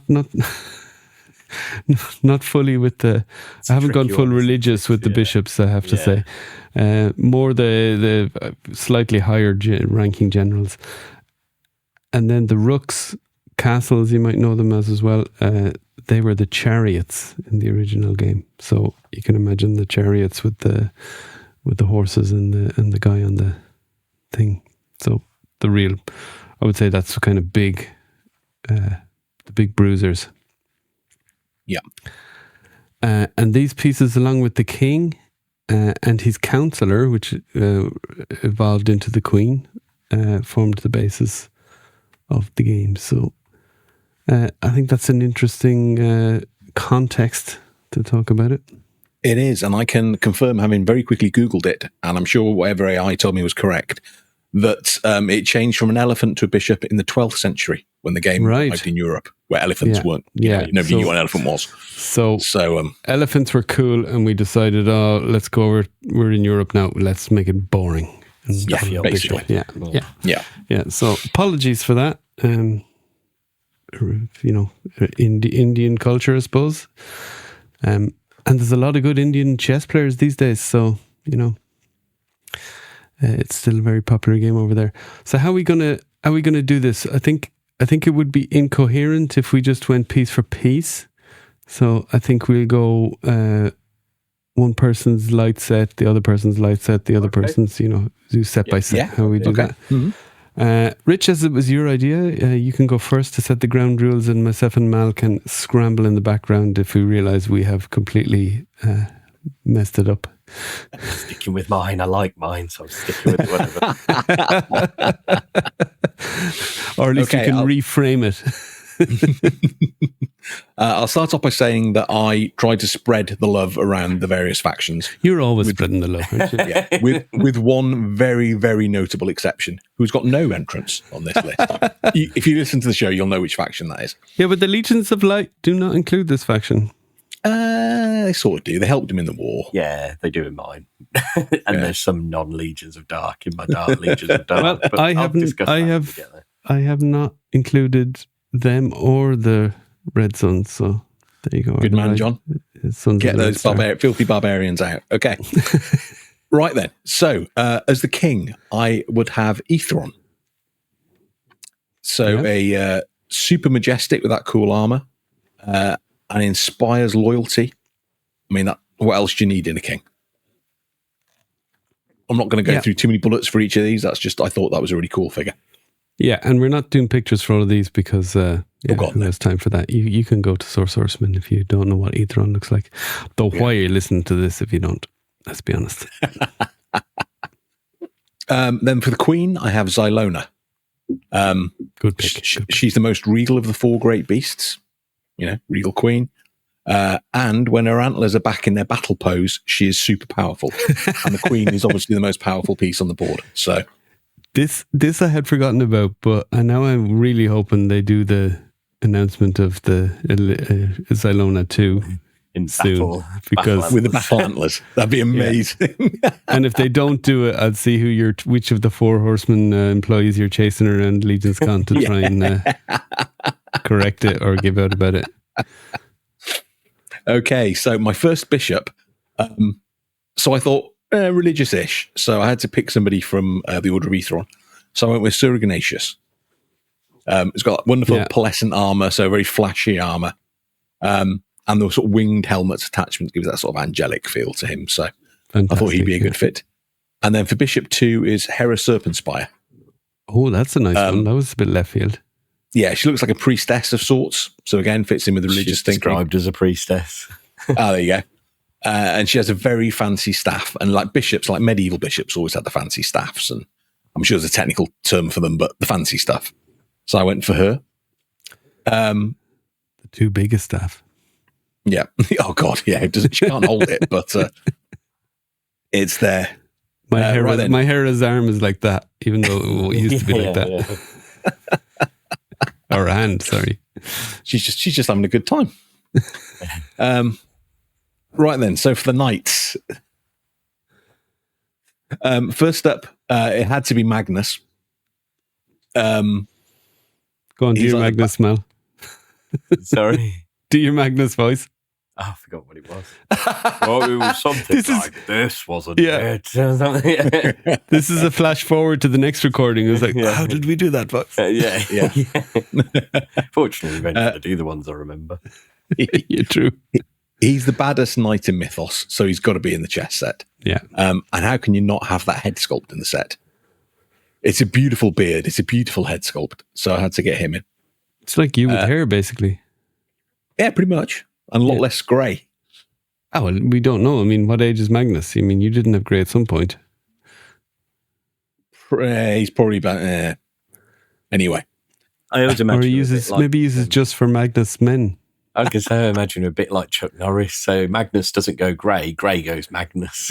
fully with the. I haven't gone full religious with the bishops, I have to say. More the slightly higher ranking generals, and then the rooks, castles, you might know them as well. They were the chariots in the original game, so you can imagine the chariots with the horses and the guy on the thing. So the real, I would say that's kind of big, the big bruisers. Yeah. And these pieces, along with the king and his counselor, which evolved into the queen, formed the basis of the game. So I think that's an interesting context to talk about it. It is, and I can confirm, having very quickly Googled it, and I'm sure whatever AI told me was correct, that it changed from an elephant to a bishop in the 12th century when the game arrived in Europe, where elephants weren't. Nobody knew what an elephant was. So elephants were cool, and we decided, let's go over. We're in Europe now. Let's make it boring. Basically. Yeah. So apologies for that. Indian culture, I suppose. And there's a lot of good Indian chess players these days. So it's still a very popular game over there. So how are we gonna do this? I think it would be incoherent if we just went piece for piece. So I think we'll go one person's light set, the other person's light set, the other person's, do set by set. How we do that. Mm-hmm. Rich, as it was your idea, you can go first to set the ground rules, and myself and Mal can scramble in the background if we realise we have completely messed it up. Sticking with mine. I like mine, so I'm sticking with whatever. Or at least you can reframe it. I'll start off by saying that I tried to spread the love around the various factions. You're always spreading the love, aren't you? Yeah, with one very, very notable exception, who's got no entrance on this list. If you listen to the show, you'll know which faction that is. Yeah, but the Legions of Light do not include this faction. They sort of do. They helped him in the war. Yeah, they do in mine. And there's some non-Legions of Dark in my Dark Legions of Dark. Well, but I I'll haven't. discuss I that when we have. get there. I have not included them or the Red Suns. So there you go. Good man, John. Sons Get of the those Red Star. filthy barbarians out. Okay. Right then. So, as the king, I would have Ethron. So, a super majestic with that cool armor, and inspires loyalty. I mean, what else do you need in a king? I'm not going to go through too many bullets for each of these. That's just, I thought that was a really cool figure. Yeah, and we're not doing pictures for all of these because who has time for that? You can go to Source Horseman if you don't know what Ethron looks like. Though why are you listening to this if you don't? Let's be honest. Then for the queen, I have Xylona. Good pick. She's the most regal of the four great beasts. Regal queen. And when her antlers are back in their battle pose, she is super powerful. And the queen is obviously the most powerful piece on the board. So this I had forgotten about, but now I'm really hoping they do the announcement of the Xylona 2 in soon, battle, because with the battle antlers, that'd be amazing. And if they don't do it, I'd see which of the four horsemen employees you're chasing around Legion's Con to try and correct it or give out about it. Okay, so my first bishop. So I thought religious-ish. So I had to pick somebody from the Order of Ethron. So I went with Sir Ignatius. It's got wonderful pearlescent armor, so very flashy armor. And the sort of winged helmets attachment gives that sort of angelic feel to him. So Fantastic, I thought he'd be a good fit. And then for Bishop 2 is Hera Serpentspire. Oh, that's a nice one. That was a bit left field. Yeah, she looks like a priestess of sorts. So again, fits in with the religious thinking. Described as a priestess. There you go. And she has a very fancy staff. And like bishops, like medieval bishops, always had the fancy staffs. And I'm sure there's a technical term for them, but the fancy stuff. So I went for her. The two biggest staff. Yeah. Oh, God. Yeah. She can't hold it, but it's there. My Hera's arm is like that, even though it used to be like that. Yeah. Or a hand, sorry. She's just having a good time. Right then. So for the knights, first up, it had to be Magnus. Go on, do your Magnus, Mel. Sorry. Do your Magnus voice. Oh, I forgot what it was. Well, it was something this, wasn't it? This is a flash forward to the next recording. It was like, how did we do that voice? Fortunately, we went to do the ones I remember. You're true. He's the baddest knight in Mythos, so he's got to be in the chess set. Yeah. And how can you not have that head sculpt in the set? It's a beautiful beard. It's a beautiful head sculpt. So I had to get him in. It's like you with hair, basically. Yeah, pretty much. And a lot less grey. Oh, well, we don't know. I mean, what age is Magnus? I mean, you didn't have grey at some point. He's probably about... Anyway. I always imagine... Or he uses just for Magnus men. I was going to say, I imagine a bit like Chuck Norris. So Magnus doesn't go grey. Grey goes Magnus.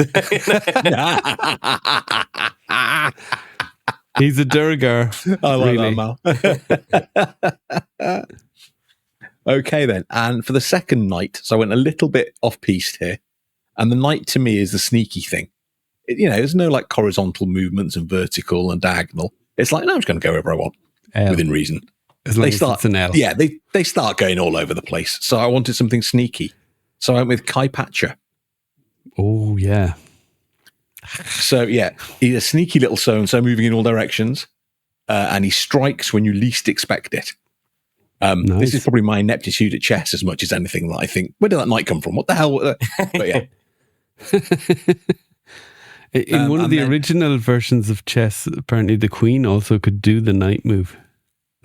He's a Durgar. I like that, Mal. Okay, then. And for the second knight, so I went a little bit off-piste here. And the knight to me is the sneaky thing. There's no like horizontal movements and vertical and diagonal. It's like, no, I'm just going to go wherever I want within reason. As long as it's an L. Yeah, they start going all over the place. So I wanted something sneaky. So I went with Kai Patcher. Oh, yeah. So, yeah, he's a sneaky little so-and-so moving in all directions. And he strikes when you least expect it. Nice. This is probably my ineptitude at chess as much as anything that I think, where did that knight come from? What the hell? But yeah. In one of the original versions of chess, apparently the queen also could do the knight move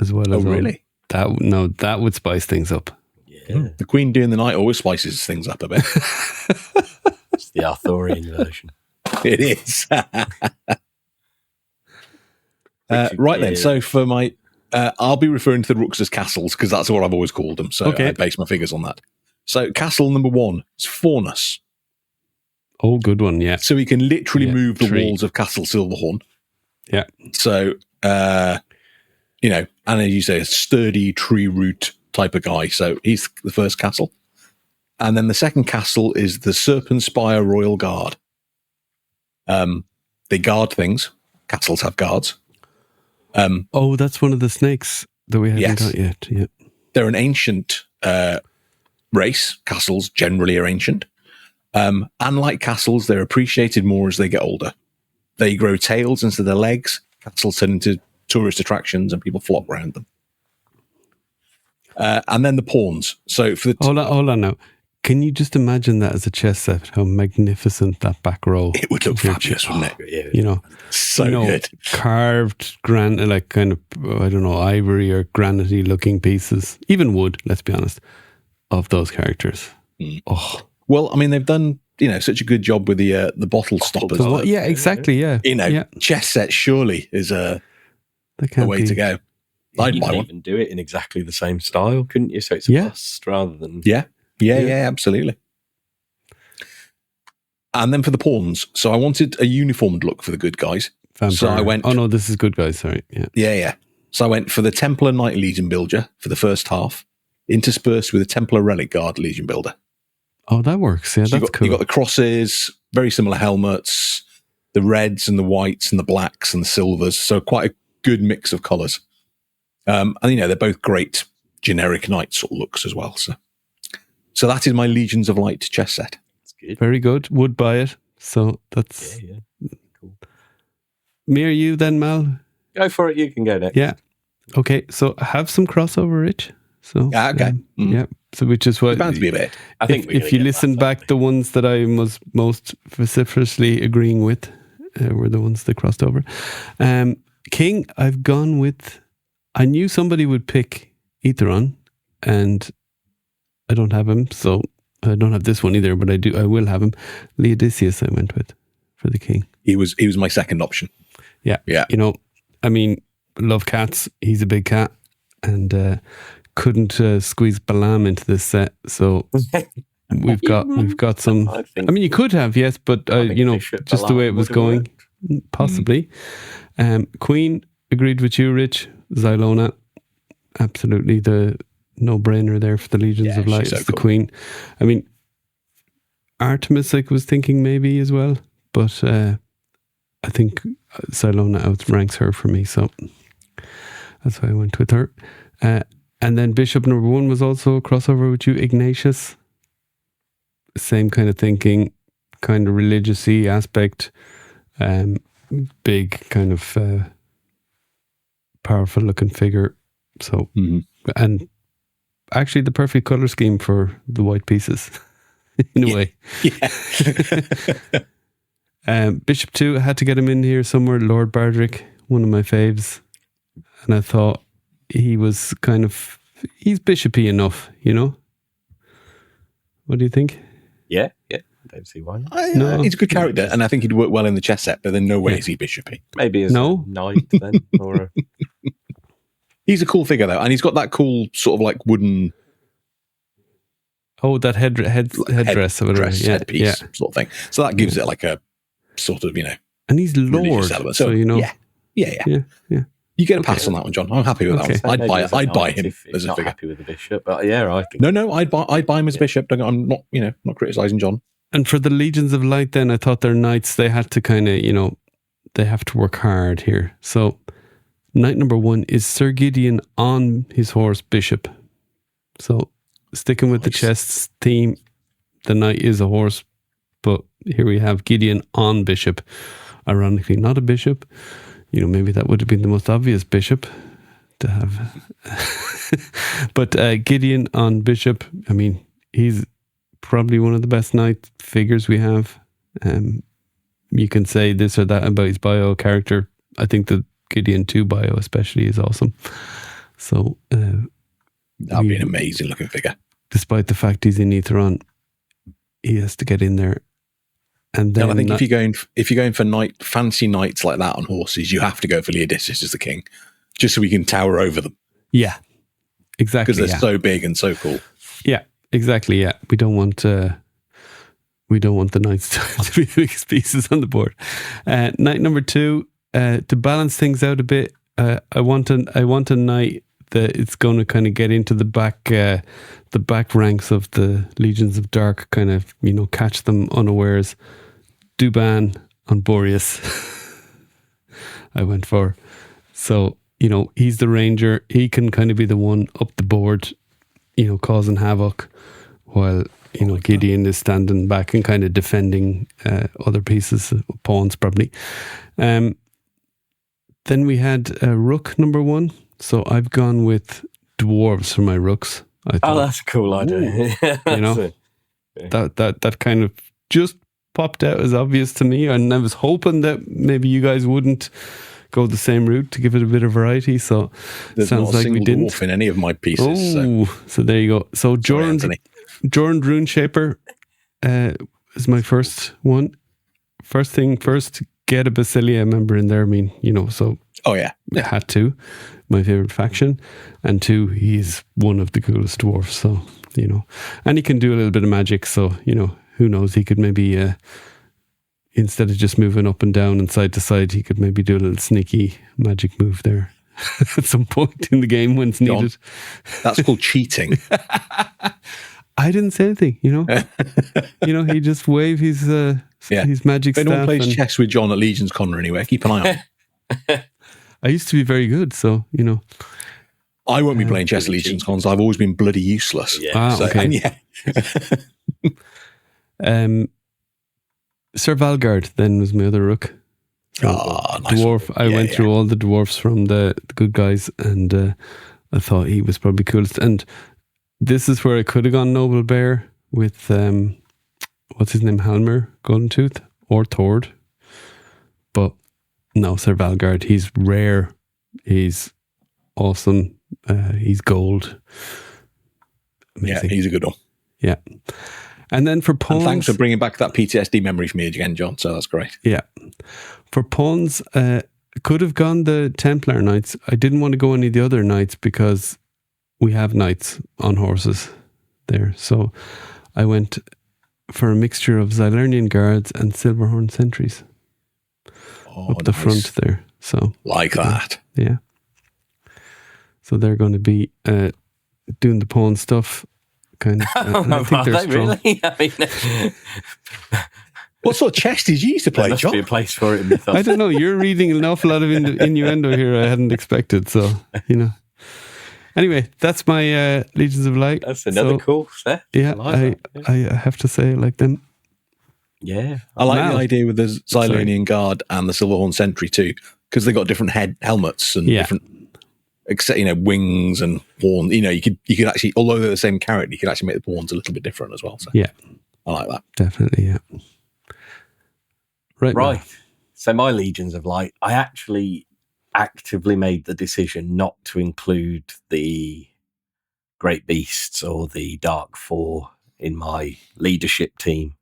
as well. Really? That would spice things up. Yeah. The queen doing the knight always spices things up a bit. It's the Arthurian version. It is. Right then. So for my... I'll be referring to the rooks as castles because that's what I've always called them. So I base my figures on that. So castle number 1 is Faunus. Oh, good one, yeah. So he can literally move the walls of Castle Silverhorn. Yeah. So, and as you say, a sturdy tree root type of guy. So he's the first castle. And then the second castle is the Serpent Spire Royal Guard. They guard things. Castles have guards. That's one of the snakes that we haven't Yes. got yet. Yeah. They're an ancient race. Castles generally are ancient. Unlike castles, they're appreciated more as they get older. They grow tails instead of legs. Castles turn into tourist attractions and people flock around them. And then the pawns. So for the Hold on now. Can you just imagine that as a chess set? How magnificent that back row. it would look fabulous, wouldn't it? You know, So good. carved like kind of, I don't know, ivory or granity looking pieces, even wood, let's be honest, of those characters. Oh, Well, I mean, they've done such a good job with the bottle stoppers. yeah, exactly. Yeah. Yeah. Chess set surely is a That can't way be- to go. I'd You buy could one. even do it in exactly the same style, couldn't you? So it's a Yeah. bust rather than... Yeah, absolutely. And then for the pawns, so I wanted a uniformed look for the good guys. Vampire. So I went. Oh no, this is good guys. Sorry. Yeah. Yeah. So I went for the Templar Knight Legion Builder for the first half, interspersed with a Templar Relic Guard Legion Builder. Oh, that works. Yeah, So that's cool. You got the crosses, very similar helmets, the reds and the whites and the blacks and the silvers. So quite a good mix of colours. And they're both great generic knight sort of looks as well. So that is my Legions of Light chess set. That's good. Very good. Would buy it. So that's Yeah. Cool. me or you then, Mal? Go for it. You can go next. Yeah. Okay. So have some crossover, Rich. So Okay. yeah. So which is what Bound to be a bit. I think we're if gonna you get listen that, back, aren't the ones that I was most vociferously agreeing with were the ones that crossed over. King, I've gone with. I knew somebody would pick Etheron, and I don't have him, so I don't have this one either. But I will have him. Leodicius, I went with for the king. He was my second option. Yeah. Yeah. I mean, love cats. He's a big cat, and couldn't squeeze Balam into this set. So we've got some. I think. I mean, you could have, yes, but think Bishop just the way it Balam was would going, have possibly. Queen agreed with you, Rich. Xylona, absolutely the no-brainer there for the Legions of Light. she's so It's the cool. Queen. I mean, Artemis, I was thinking maybe as well, but I think Xylona outranks her for me, so that's why I went with her. And then Bishop number 1 was also a crossover with you, Ignatius. Same kind of thinking, kind of religious-y aspect, big kind of powerful looking figure. So, and actually the perfect color scheme for the white pieces in a way. Bishop 2, I had to get him in here somewhere. Lord Bardrick, one of my faves. And I thought he was he's bishopy enough, What do you think? Yeah. I don't see why not. No. He's a good character, and I think he'd work well in the chess set, but then no way is he bishopy. Maybe as No. a knight then, or He's a cool figure, though, and he's got that cool sort of like wooden Oh, that headdress or whatever. dress, Yeah, headpiece yeah. sort of thing. So that gives it like a sort of, And he's Lord, religious element. so Yeah. Yeah. You get a pass on that one, John. I'm happy with Okay. that one. maybe as a I'd buy knight him if as a not figure. happy with the bishop. But yeah, I think No, I'd buy him as a bishop. I'm not, not criticizing John. And for the Legions of Light, then I thought their knights, they had to kind of, they have to work hard here. So, knight number 1 is Sir Gideon on his horse Bishop. So, sticking with the chess theme, the knight is a horse, but here we have Gideon on Bishop. Ironically, not a bishop. Maybe that would have been the most obvious bishop to have. But Gideon on Bishop, I mean, he's probably one of the best knight figures we have. You can say this or that about his bio character. I think the Gideon 2 bio especially is awesome. So That'd be an amazing looking figure. despite the fact he's in Etheron, he has to get in there. And then I think if you're going for fancy knights like that on horses, you have to go for Leodicius as the king, just so we can tower over them yeah, exactly. because they're so big and so cool. Yeah, exactly. Yeah, we don't want the knights to be the biggest pieces on the board. Knight number 2, to balance things out a bit, I want a knight it's going to kind of get into the back ranks of the Legions of Dark, kind of, catch them unawares. Duban on Boreas. I went for. So, he's the ranger. He can kind of be the one up the board, causing havoc, while, Gideon is standing back and kind of defending other pieces, pawns probably. Then we had Rook number 1. So I've gone with dwarves for my rooks. I thought, that's a cool idea. that kind of just popped out as obvious to me, and I was hoping that maybe you guys wouldn't go the same route to give it a bit of variety. So there's sounds not a like single we didn't. dwarf in any of my pieces. So there you go. So Jordan Rune Shaper is my first one. First thing first, get a Basilia member in there. I mean, so. Oh yeah, Had to. My favorite faction, and 2, he's one of the coolest dwarfs. So and he can do a little bit of magic. So who knows? He could maybe instead of just moving up and down and side to side, he could maybe do a little sneaky magic move there at some point in the game when it's needed. That's called cheating. I didn't say anything. He just waved his magic If anyone staff. plays chess with John at Legions Con or anywhere, keep an eye on. I used to be very good, so I won't be playing chess at Legions Cons. I've always been bloody useless. Yeah. Okay. Sir Valgard then was my other rook. So nice. Dwarf. I went through all the dwarfs from the good guys, and I thought he was probably coolest. And this is where I could have gone Noble Bear with what's his name, Halmer Golden Tooth or Thord, but no, Sir Valgard. He's rare. He's awesome. He's gold. Amazing. Yeah, he's a good one. Yeah. And then for pawns... And thanks for bringing back that PTSD memory for me again, John. So that's great. Yeah. For pawns, could have gone the Templar Knights. I didn't want to go any of the other knights because we have knights on horses there. So I went for a mixture of Zylernian Guards and Silverhorn Sentries. Up the front there. So like that. Yeah. So they're going to be doing the pawn stuff, kind of. And I think they're strong. Really? I mean, what sort of chess did you used to play, there must John? be a place for it in Mythos. I don't know. You're reading an awful lot of innuendo here I hadn't expected. So, Anyway, that's my Legions of Light. That's another cool set. Yeah, I have to say I like them. Yeah. I like the idea with the Zylernian Guard and the Silverhorn Sentry too, because they got different helmets and different, wings and horn. You could actually, although they're the same character, you could actually make the horns a little bit different as well. So yeah, I like that. Definitely, yeah. Right. So my Legions of Light, I actually actively made the decision not to include the Great Beasts or the Dark Four in my leadership team.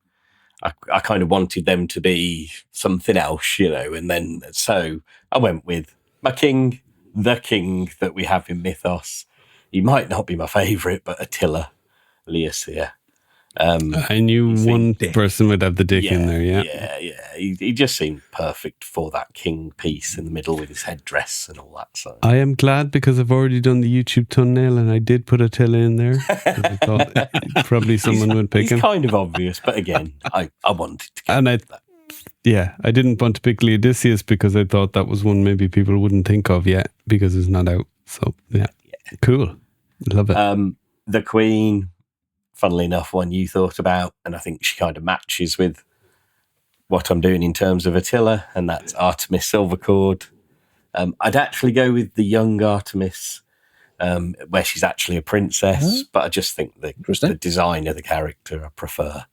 I kind of wanted them to be something else, and then so I went with my king, the king that we have in Mythos. He might not be my favourite, but Attila Leosia. I knew one person would have the dick in there, yeah. He just seemed perfect for that king piece in the middle with his headdress and all that. So I am glad because I've already done the YouTube thumbnail and I did put Attila in there. I thought probably someone would pick him. He's kind of obvious, but again, I wanted to get that. Yeah, I didn't want to pick Leodicius because I thought that was one maybe people wouldn't think of yet because it's not out. So, yeah. Cool. Love it. The Queen, funnily enough, one you thought about, and I think she kind of matches with what I'm doing in terms of Attila, and that's Artemis Silvercord. I'd actually go with the young Artemis, where she's actually a princess, but I just think the design of the character I prefer.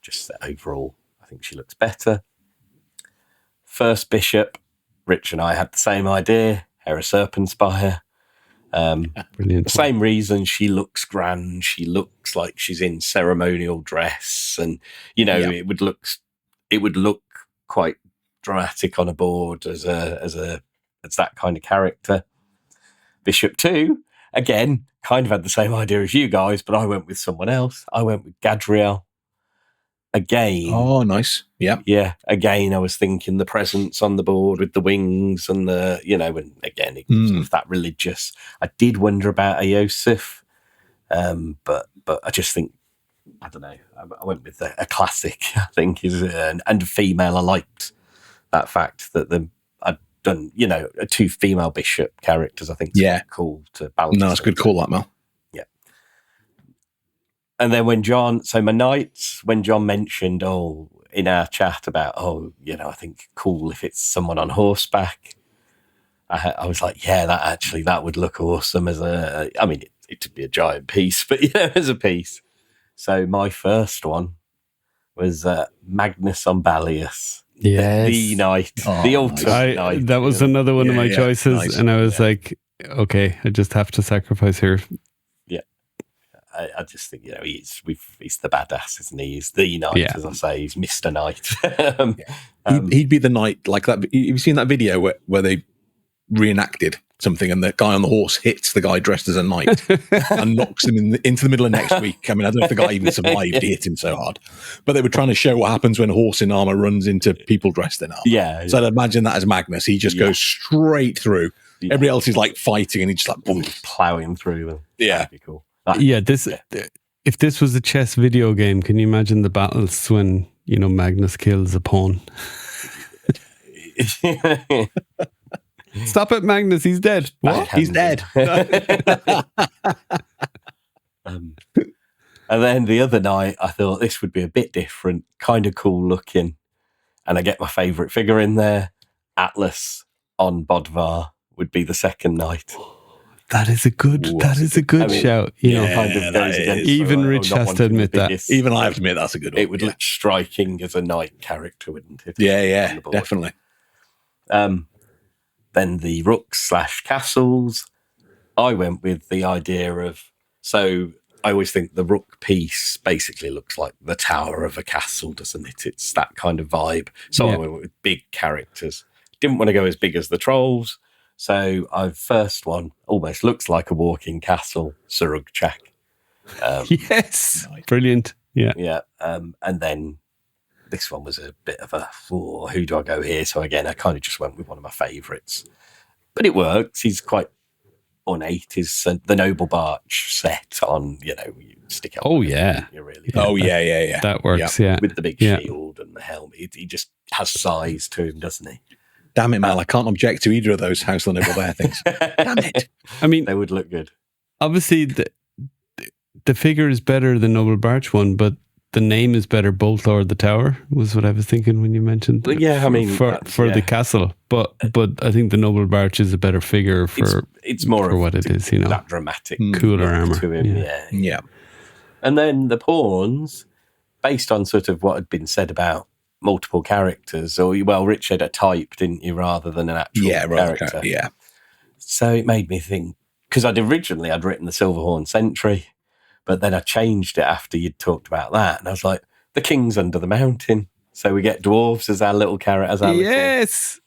Just overall, I think she looks better. First Bishop, Rich and I had the same idea, Hera Serpenspire. Brilliant. Same reason, she looks grand. She looks like she's in ceremonial dress, and it would look quite dramatic on a board as that kind of character. Bishop 2, again, kind of had the same idea as you guys, but I went with someone else. I went with Gadriel. again. Oh, nice. Yeah. Yeah, again, I was thinking the presence on the board with the wings and the, and again, it was that religious. I did wonder about Eosif, but I just think, I don't know, I went with a classic, I think, and female. I liked that fact that I'd done, two female bishop characters. I think it's quite cool to balance. No, it's a good call, that, Mel. Yeah. And then when John mentioned, in our chat about, I think cool if it's someone on horseback, I was like, yeah, that would look awesome as it'd be a giant piece, but as a piece. So my first one was Magnus Ombalius. Yes. The knight, the ultimate knight. That was another one of my choices, nice. And I was like, okay, I just have to sacrifice here. Yeah, I just think he's the badass, isn't he? He's the knight, as I say. He's Mr. Knight. He'd be the knight like that. You've seen that video where they reenacted something, and the guy on the horse hits the guy dressed as a knight and knocks him into the middle of next week. I mean, I don't know if the guy even survived. He hit him so hard, but they were trying to show what happens when a horse in armor runs into people dressed in armor. Yeah. So I'd imagine that as Magnus. He just goes straight through. Yeah. Everybody else is like fighting, and he's just like boom, plowing through them. Yeah. That'd be cool. If this was a chess video game, can you imagine the battles when Magnus kills a pawn? Stop it, Magnus. He's dead. What? He's dead. And then the other night, I thought this would be a bit different, kind of cool looking. And I get my favourite figure in there. Atlas on Bodvar would be the second night. That is a good shout. Even Rich has to admit that. Even I have to admit that's a good one. It would look striking as a knight character, wouldn't it? Yeah, definitely. Then the rooks / castles, I went with the idea of, so I always think the rook piece basically looks like the tower of a castle, doesn't it? It's that kind of vibe. So I went with big characters. Didn't want to go as big as the trolls. So our first one almost looks like a walking castle, Surugchak. Yes, brilliant. Yeah. Yeah. And then this one was a bit of a, who do I go here? So again, I kind of just went with one of my favourites. But it works. He's quite ornate. He's the Noble Barch set on, you stick it on. Oh, yeah. Really yeah. That works, yeah. With the big shield and the helmet. He just has size to him, doesn't he? Damn it, Mal. I can't object to either of those House of the Noble Bear things. Damn it. I mean, they would look good. Obviously, the figure is better than Noble Barch one, but the name is better. Boltlord the Tower was what I was thinking when you mentioned that. Yeah, I mean, for the castle, but I think the Noble Barch is a better figure for it's more for what it is, that dramatic, cooler armor to him. Yeah. And then the pawns, based on sort of what had been said about multiple characters, or Rich had a type, didn't you, rather than an actual character? Yeah. So it made me think, because I'd written the Silverhorn Sentry. But then I changed it after you'd talked about that. And I was like, the king's under the mountain. So we get dwarves as our little carrot, as our yes.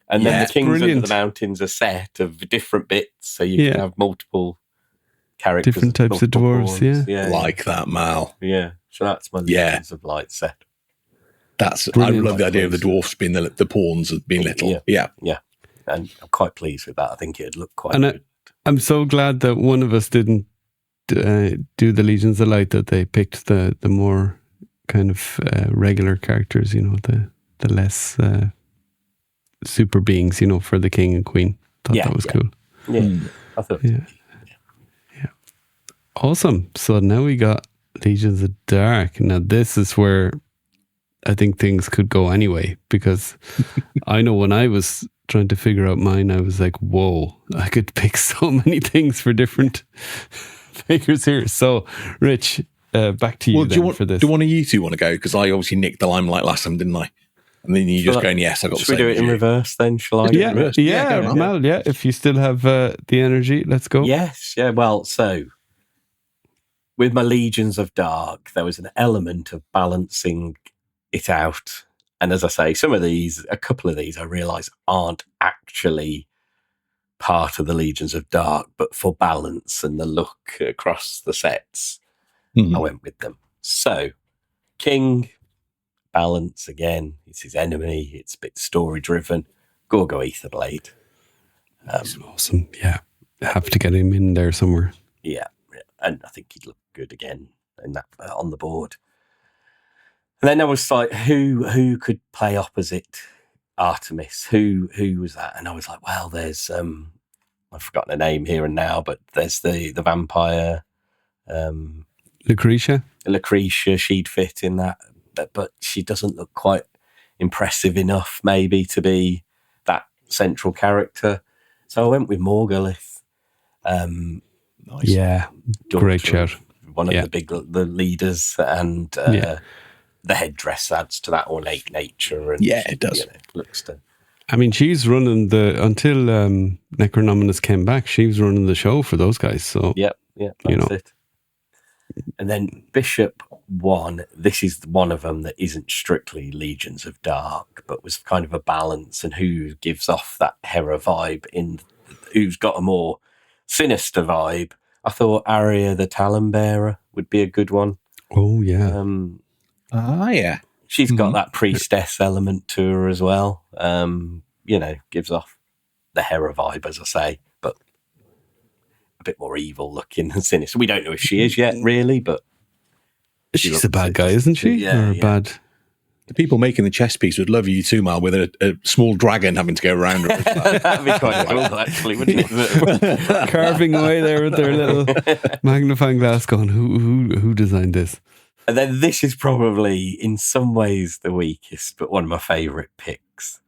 And then the king's under the mountain's a set of different bits. So you can have multiple characters. Different types of dwarves, yeah. Like that, Mal. Yeah. So that's my Legions of Light set. I love the idea of the dwarfs being the pawns being little. Yeah. And I'm quite pleased with that. I think it'd look quite good. I'm so glad that one of us didn't do the Legions of Light, that they picked the more kind of regular characters, the less super beings, for the king and queen. Thought that was cool. Yeah, I thought. Yeah. Awesome. So now we got Legions of Dark. Now this is where I think things could go anyway, because I know when I was trying to figure out mine, I was like, whoa, I could pick so many things for different figures here. So, Rich, back to you for this. Do one of you two want to go? Because I obviously nicked the limelight last time, didn't I? And then you just going, yes, I got the same. Should we do it in reverse then? Shall I? Yeah, Mal, if you still have the energy, let's go. Yes, yeah. Well, so with my Legions of Dark, there was an element of balancing it out. And as I say, a couple of these I realise aren't actually part of the Legions of Dark, but for balance and the look across the sets, I went with them. So, King, balance again. It's his enemy. It's a bit story driven. Gorgo Etherblade. He's awesome. Yeah, have to get him in there somewhere. Yeah, and I think he'd look good again in that on the board. And then I was like, who could play opposite Artemis? Who was that? And I was like, well, there's I've forgotten the name here and now, but there's the vampire Lucretia. She'd fit in that, but she doesn't look quite impressive enough maybe to be that central character. So I went with Morgulith. Nice. Yeah, great shout. One of the leaders, and the headdress adds to that ornate nature. And it does. Looks to. I mean, she's running until Necronominus came back. She was running the show for those guys. So That's it. And then Bishop 1. This is one of them that isn't strictly Legions of Dark, but was kind of a balance, and who gives off that Hera vibe, who's got a more sinister vibe. I thought Arya the Talon Bearer would be a good one. Oh yeah. She's got that priestess element to her as well. Gives off the Hera vibe, as I say, but a bit more evil looking and sinister. We don't know if she is yet, really, but she's a bad guy, isn't she? Yeah, bad. The people making the chess piece would love you too, Mal, with a small dragon having to go around. That'd be quite cool, actually, wouldn't it? Carving away there with their little magnifying glass, going, who designed this? And then this is probably, in some ways, the weakest, but one of my favourite picks.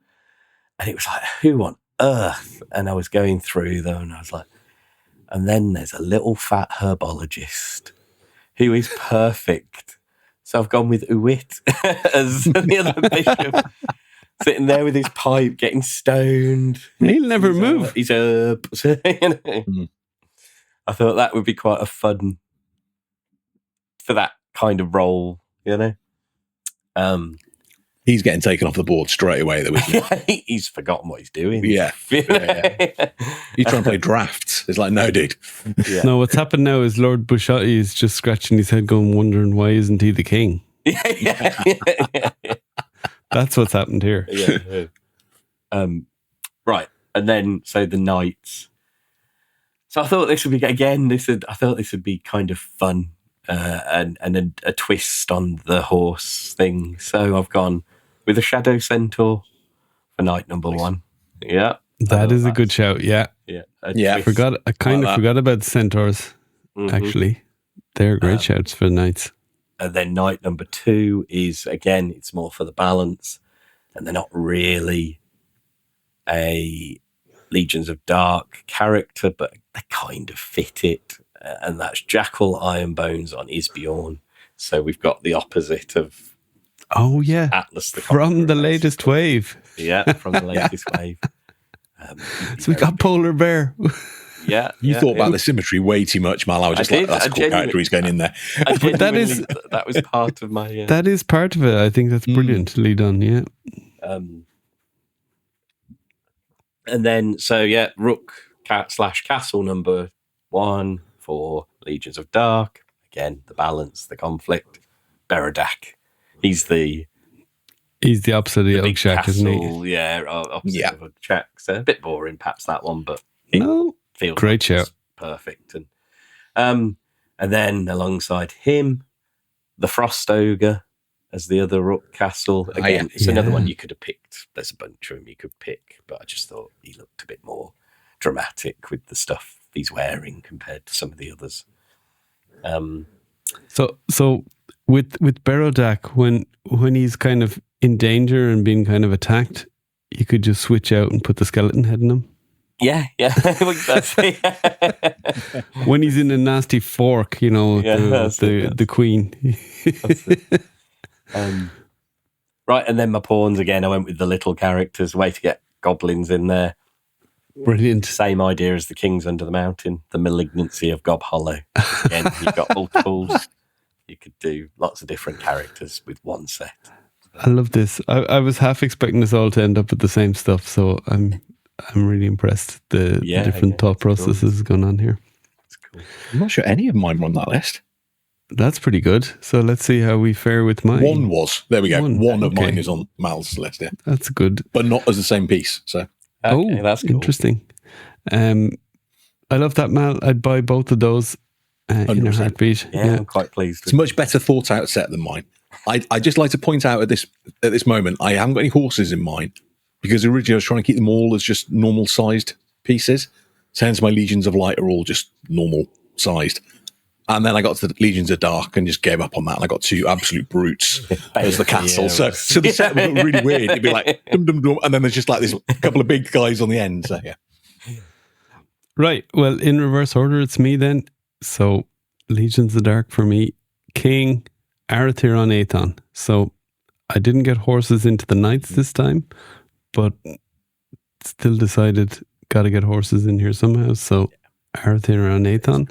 And it was like, who on earth? And I was going through them, and I was like, and then there's a little fat herbologist who is perfect. So I've gone with Uwit as the other bishop, sitting there with his pipe, getting stoned. He'll never move. He's up. I thought that would be quite a fun for that kind of role, He's getting taken off the board straight away, though, isn't he? He's forgotten what he's doing. Yeah. He's trying to play drafts. It's like, no, dude. Yeah. No, what's happened now is Lord Bushotti is just scratching his head going, wondering why isn't he the king? That's what's happened here. Right. And then, so the knights. So I thought this would be, again, I thought this would be kind of fun. And a twist on the horse thing. So I've gone with a Shadow Centaur for night number 1. Yeah. That is a good shout. Yeah. Yeah. I forgot about the centaurs, actually. They're great shouts for the knights. And then night number 2 is, again, it's more for the balance. And they're not really a Legions of Dark character, but they kind of fit it. And that's Jackal Ironbones on Isbjorn. So we've got the opposite of Atlas the Conqueror. From the latest wave. Yeah, from the latest wave. So we got Polar Bear. Yeah. You thought about the symmetry way too much, Mal. I was just that's a cool character he's going in there. But that was part of my... That is part of it. I think that's brilliantly done, yeah. And then, so Rook / Castle number 1 for Legions of Dark. Again, the balance, the conflict. Berodak. He's the opposite of the Oak Shack, isn't he? Yeah, opposite of Oak Shack. So a bit boring, perhaps, that one, but feels great shout. Perfect. And then alongside him, the Frost Ogre as the other Rook Castle. Again, it's another one you could have picked. There's a bunch of them you could pick, but I just thought he looked a bit more dramatic with the stuff he's wearing compared to some of the others. So with Berodak, when he's kind of in danger and being kind of attacked, you could just switch out and put the skeleton head in him. Yeah. When he's in a nasty fork, the queen. Right, and then my pawns again. I went with the little characters. Way to get goblins in there. Brilliant. Same idea as the Kings Under the Mountain, the malignancy of Gob Hollow. Again, you've got multiples. You could do lots of different characters with one set. I love this. I was half expecting us all to end up with the same stuff, so I'm really impressed. The different thought processes going on here. It's cool. I'm not sure any of mine were on that list. That's pretty good. So let's see how we fare with mine. One was. There we go. One of okay. mine is on Mal's list, yeah. That's good. But not as the same piece, so. Okay, that's cool. Interesting. I love that, Mal. I'd buy both of those in a 100%. heartbeat. Yeah, I'm quite pleased. It's a much better thought out set than mine. I just like to point out at this moment, I haven't got any horses in mine because originally I was trying to keep them all as just normal sized pieces. So hence my Legions of Light are all just normal sized. And then I got to the Legions of Dark and just gave up on that. And I got 2 absolute brutes as the castle. So the set would look really weird. It'd be like dum dum dum, and then there's just like this couple of big guys on the end. So yeah. Right. Well, in reverse order, it's me then. So Legions of Dark for me, King, Arathiron, Aethon. So I didn't get horses into the Knights this time, but still decided got to get horses in here somehow. So Arathiron, Aethon.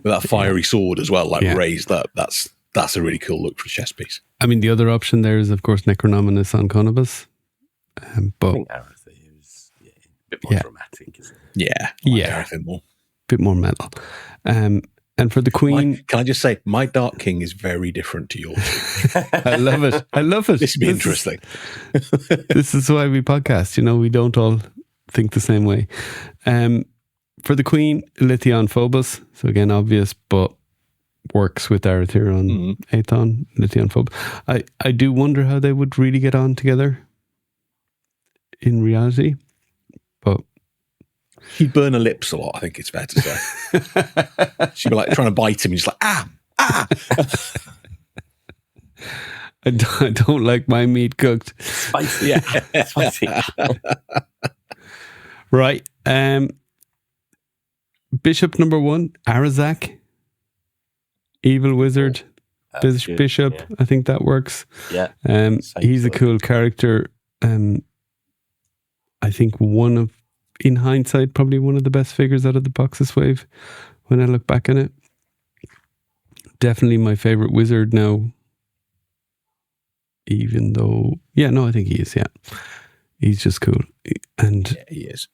With that fiery sword as well, like raised up. That's a really cool look for a chess piece. I mean, the other option there is, of course, Necronominus on Conibus. But I think Arathi is a bit more dramatic, isn't it? Yeah. Everything more. Bit more metal. And for the Queen... Can I just say, my Dark King is very different to yours. I love it. I love it. This would be interesting. This is why we podcast. You know, we don't all think the same way. For the Queen, Lithion Phobos. So again, obvious, but works with Arathiron, Aethon, Lithion Phobos. I do wonder how they would really get on together in reality, but She'd burn her lips a lot, I think it's fair to say. She'd be like trying to bite him and just like, ah. I don't like my meat cooked. Spicy. Yeah. Spicy. Right. Bishop number 1, Arazak. Evil Wizard. Bishop. Yeah. I think that works. Yeah. He's a cool character. I think in hindsight, probably one of the best figures out of the Boxes wave when I look back on it. Definitely my favorite wizard now. Even though, I think he is, He's just cool. And he is.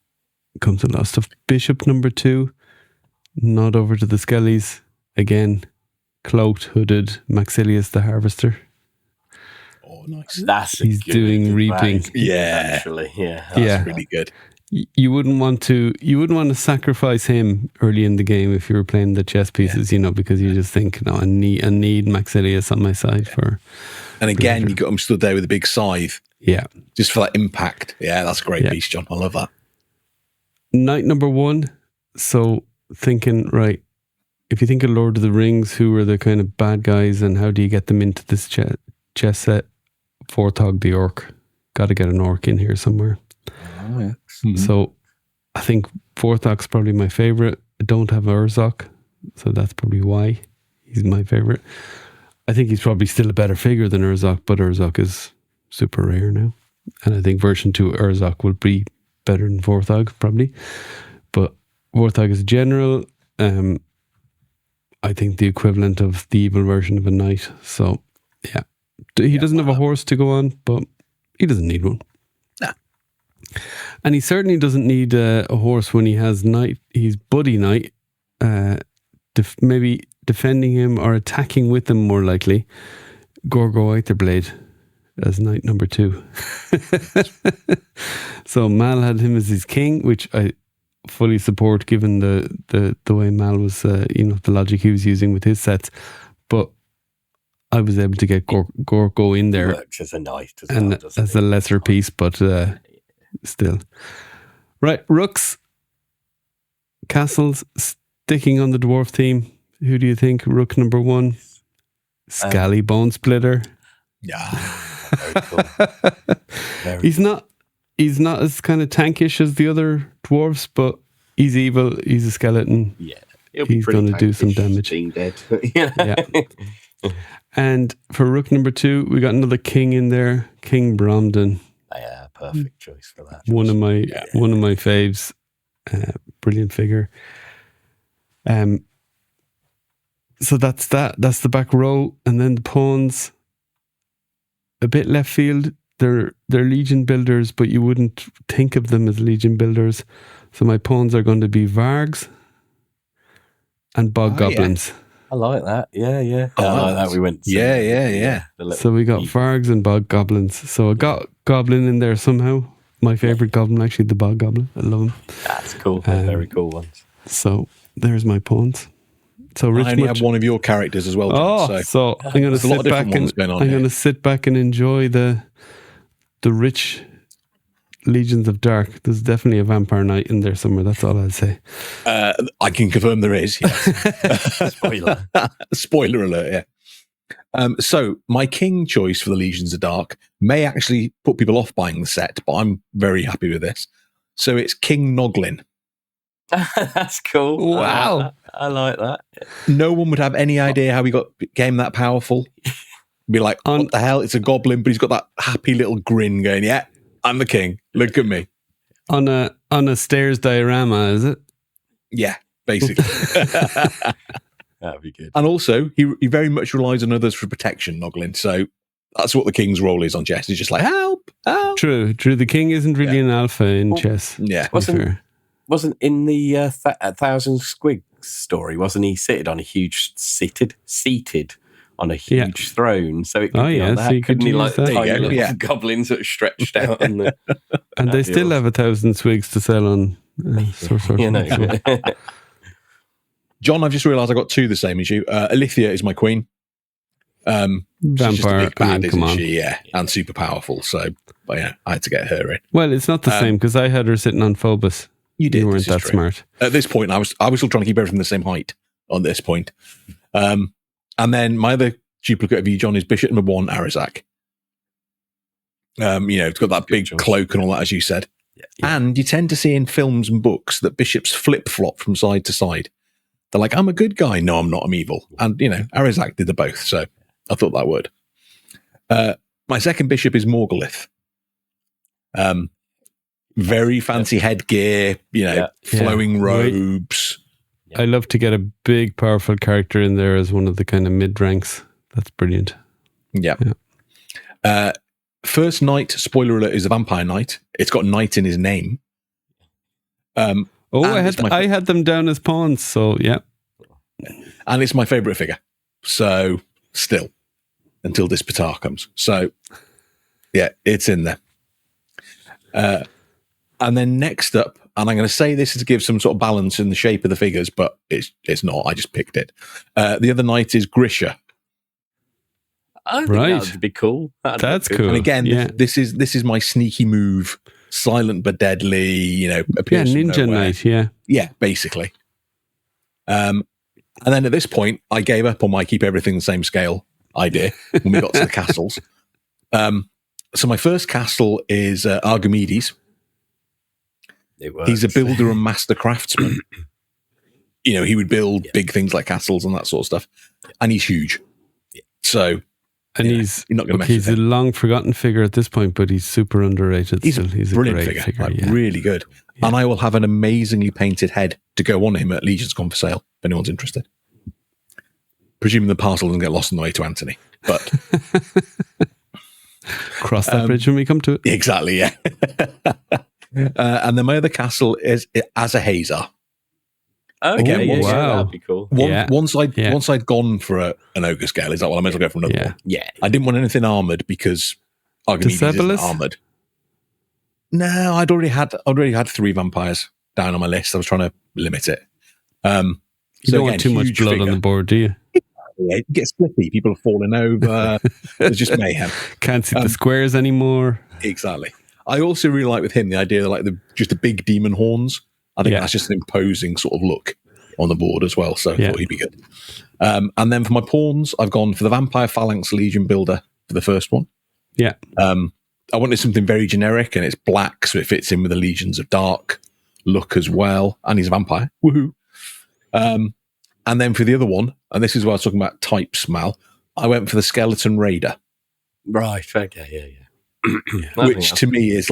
Comes a lot of stuff. Bishop number 2, nod over to the Skellies. Again, cloaked, hooded, Maxilius the Harvester. Oh, nice. He's doing reaping. Yeah. Actually, That's really good. You wouldn't want to sacrifice him early in the game if you were playing the chess pieces, because you just think, no, I need Maxilius on my side for. And again, you got him stood there with a big scythe. Yeah. Just for that impact. Yeah, that's a great piece, John. I love that. Knight number 1. So thinking, right, if you think of Lord of the Rings, who are the kind of bad guys and how do you get them into this chess set? Vorthog the Orc. Got to get an Orc in here somewhere. Oh, yeah. Mm-hmm. So I think Vorthog's probably my favorite. I don't have Urzok, so that's probably why he's my favorite. I think he's probably still a better figure than Urzok, but Urzok is super rare now. And I think version 2 Urzok will be better than Vorthog, probably. But Vorthog is general. I think the equivalent of the evil version of a knight. So, he doesn't have a horse to go on, but he doesn't need one. Nah. And he certainly doesn't need a horse when he has knight. He's buddy knight. Maybe defending him or attacking with him more likely. Gorgo Aetherblade as knight number 2. So Mal had him as his king, which I fully support given the way Mal was, the logic he was using with his sets. But I was able to get Gorgo in there. He works as a knight as a lesser piece, but still. Right, rooks, castles, sticking on the dwarf theme. Who do you think? Rook number 1, Scally Bone Splitter. Yeah, very cool. He's not as kind of tankish as the other dwarves, but he's evil. He's a skeleton. Yeah, he's going to do some damage. Being dead. Yeah. And for rook number 2, we got another king in there, King Bromden. Yeah, perfect choice for that. One of my faves. Brilliant figure. So that's that. That's the back row, and then the pawns. A bit left field. They're legion builders, but you wouldn't think of them as legion builders. So my pawns are going to be Vargs and Bog Goblins. Yeah. I like that. Yeah. I like that. We went. To Yeah. So we got Vargs and Bog Goblins. So I got Goblin in there somehow. My favourite Goblin, actually, the Bog Goblin. I love him. That's cool. They're very cool ones. So there's my pawns. So Rich I only have one of your characters as well, John. So I'm going to sit back and sit back and enjoy the rich Legions of Dark. There's definitely a Vampire Knight in there somewhere. That's all I'd say. I can confirm there is. Yes. Spoiler. Spoiler alert. Yeah. So my king choice for the Legions of Dark may actually put people off buying the set, but I'm very happy with this. So it's King Noglin. That's cool. Wow. I like that. No one would have any idea how he became that powerful. Be like, what the hell? It's a goblin, but he's got that happy little grin going, yeah, I'm the king. Look at me. On a stairs diorama, is it? Yeah, basically. That'd be good. And also, he very much relies on others for protection, Noglin. So that's what the king's role is on chess. He's just like, help. True. The king isn't really an alpha in chess. Yeah. Wasn't in the Thousand Squigs story, wasn't he seated on a huge on a huge throne? So it could be on that. So couldn't he like that. tiny little goblins that are stretched out on the and they still have 1,000 swigs to sell on John, I've just realised I got two the same as you. Alithia is my queen. Vampire, she's just a big bad, come isn't on. she? Yeah, and super powerful. So, but yeah, I had to get her in. Well, it's not the same because I had her sitting on Phobos. You did. You weren't that smart. At this point, I was still trying to keep everything the same height on this point. And then my other duplicate of you, John, is Bishop number 1, Arizak. It's got that big cloak and all that, as you said. Yeah. And you tend to see in films and books that bishops flip-flop from side to side. They're like, I'm a good guy. No, I'm not. I'm evil. And, Arizak did the both. So I thought that would. My second bishop is Morgulith. Very fancy headgear, flowing robes. I love to get a big, powerful character in there as one of the kind of mid-ranks. That's brilliant. Yeah. First knight, spoiler alert, is a vampire knight. It's got knight in his name. I had them down as pawns, so yeah. And it's my favourite figure. So, still, until Dispatar comes. So, yeah, it's in there. And then next up, and I'm going to say this is to give some sort of balance in the shape of the figures, but it's not. I just picked it. The other knight is Grisha. I think that would be cool. That's cool. And again, this is my sneaky move. Silent but deadly, appears from ninja nowhere. knight, yeah. Yeah, basically. And then at this point, I gave up on my keep everything the same scale idea when we got to the castles. So my first castle is Archimedes. He's a builder and master craftsman. He would build big things like castles and that sort of stuff. And he's huge. So... And he's not going to mess he's with a long forgotten figure at this point, but he's super underrated. He's a brilliant figure. Really good. Yeah. And I will have an amazingly painted head to go on him at LegionsCon for sale, if anyone's interested. Presuming the parcel doesn't get lost on the way to Anthony. But cross that bridge when we come to it. Exactly, yeah. And then my other castle is as a Hazar. Oh, again, wow. That'd be cool. Once I'd gone for an ogre scale, is that what I might as well go for another one? Yeah. I didn't want anything armoured because Archimedes isn't armoured. No, I'd already had 3 vampires down on my list. I was trying to limit it. You don't want too much blood on the board, do you? Yeah, it gets spliffy. People are falling over. It's just mayhem. Can't see the squares anymore. Exactly. I also really like with him the idea of just the big demon horns. I think that's just an imposing sort of look on the board as well. So I thought he'd be good. And then for my pawns, I've gone for the Vampire Phalanx Legion builder for the first one. Yeah. I wanted something very generic, and it's black, so it fits in with the Legions of Dark look as well. And he's a vampire. Woohoo. And then for the other one, and this is where I was talking about types, Mal, I went for the Skeleton Raider. Right. Okay. Yeah. Which to me is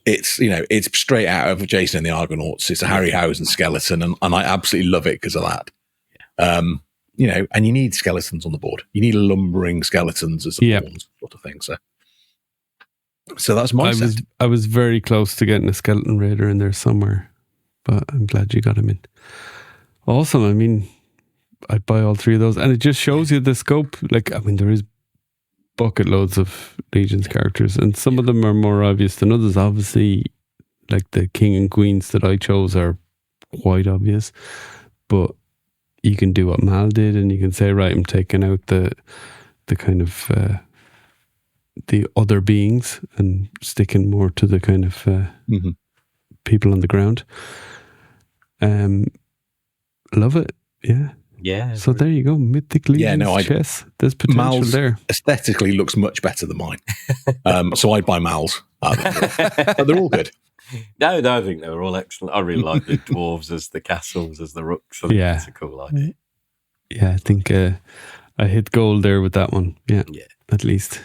it's straight out of Jason and the Argonauts. It's a Harryhausen skeleton, and I absolutely love it because of that. Yeah. And you need skeletons on the board. You need lumbering skeletons as a pawns sort of thing. So that's my set. I was very close to getting a Skeleton Raider in there somewhere, but I'm glad you got him in. Awesome. I mean, I'd buy all 3 of those, and it just shows you the scope. Like, I mean, there is bucket loads of Legions characters, and some of them are more obvious than others. Obviously, like the King and Queens that I chose are quite obvious, but you can do what Mal did, and you can say, right, I'm taking out the kind of the other beings and sticking more to the kind of people on the ground. Love it. Yeah. Yeah. So there you go. Mythic Legions chess. There's potential Mal's there. Aesthetically looks much better than mine. So I'd buy Mal's. But they're all good. No, I think they were all excellent. I really like the dwarves as the castles, as the rooks. I think it's a cool idea. Yeah, I think I hit gold there with that one. Yeah, at least.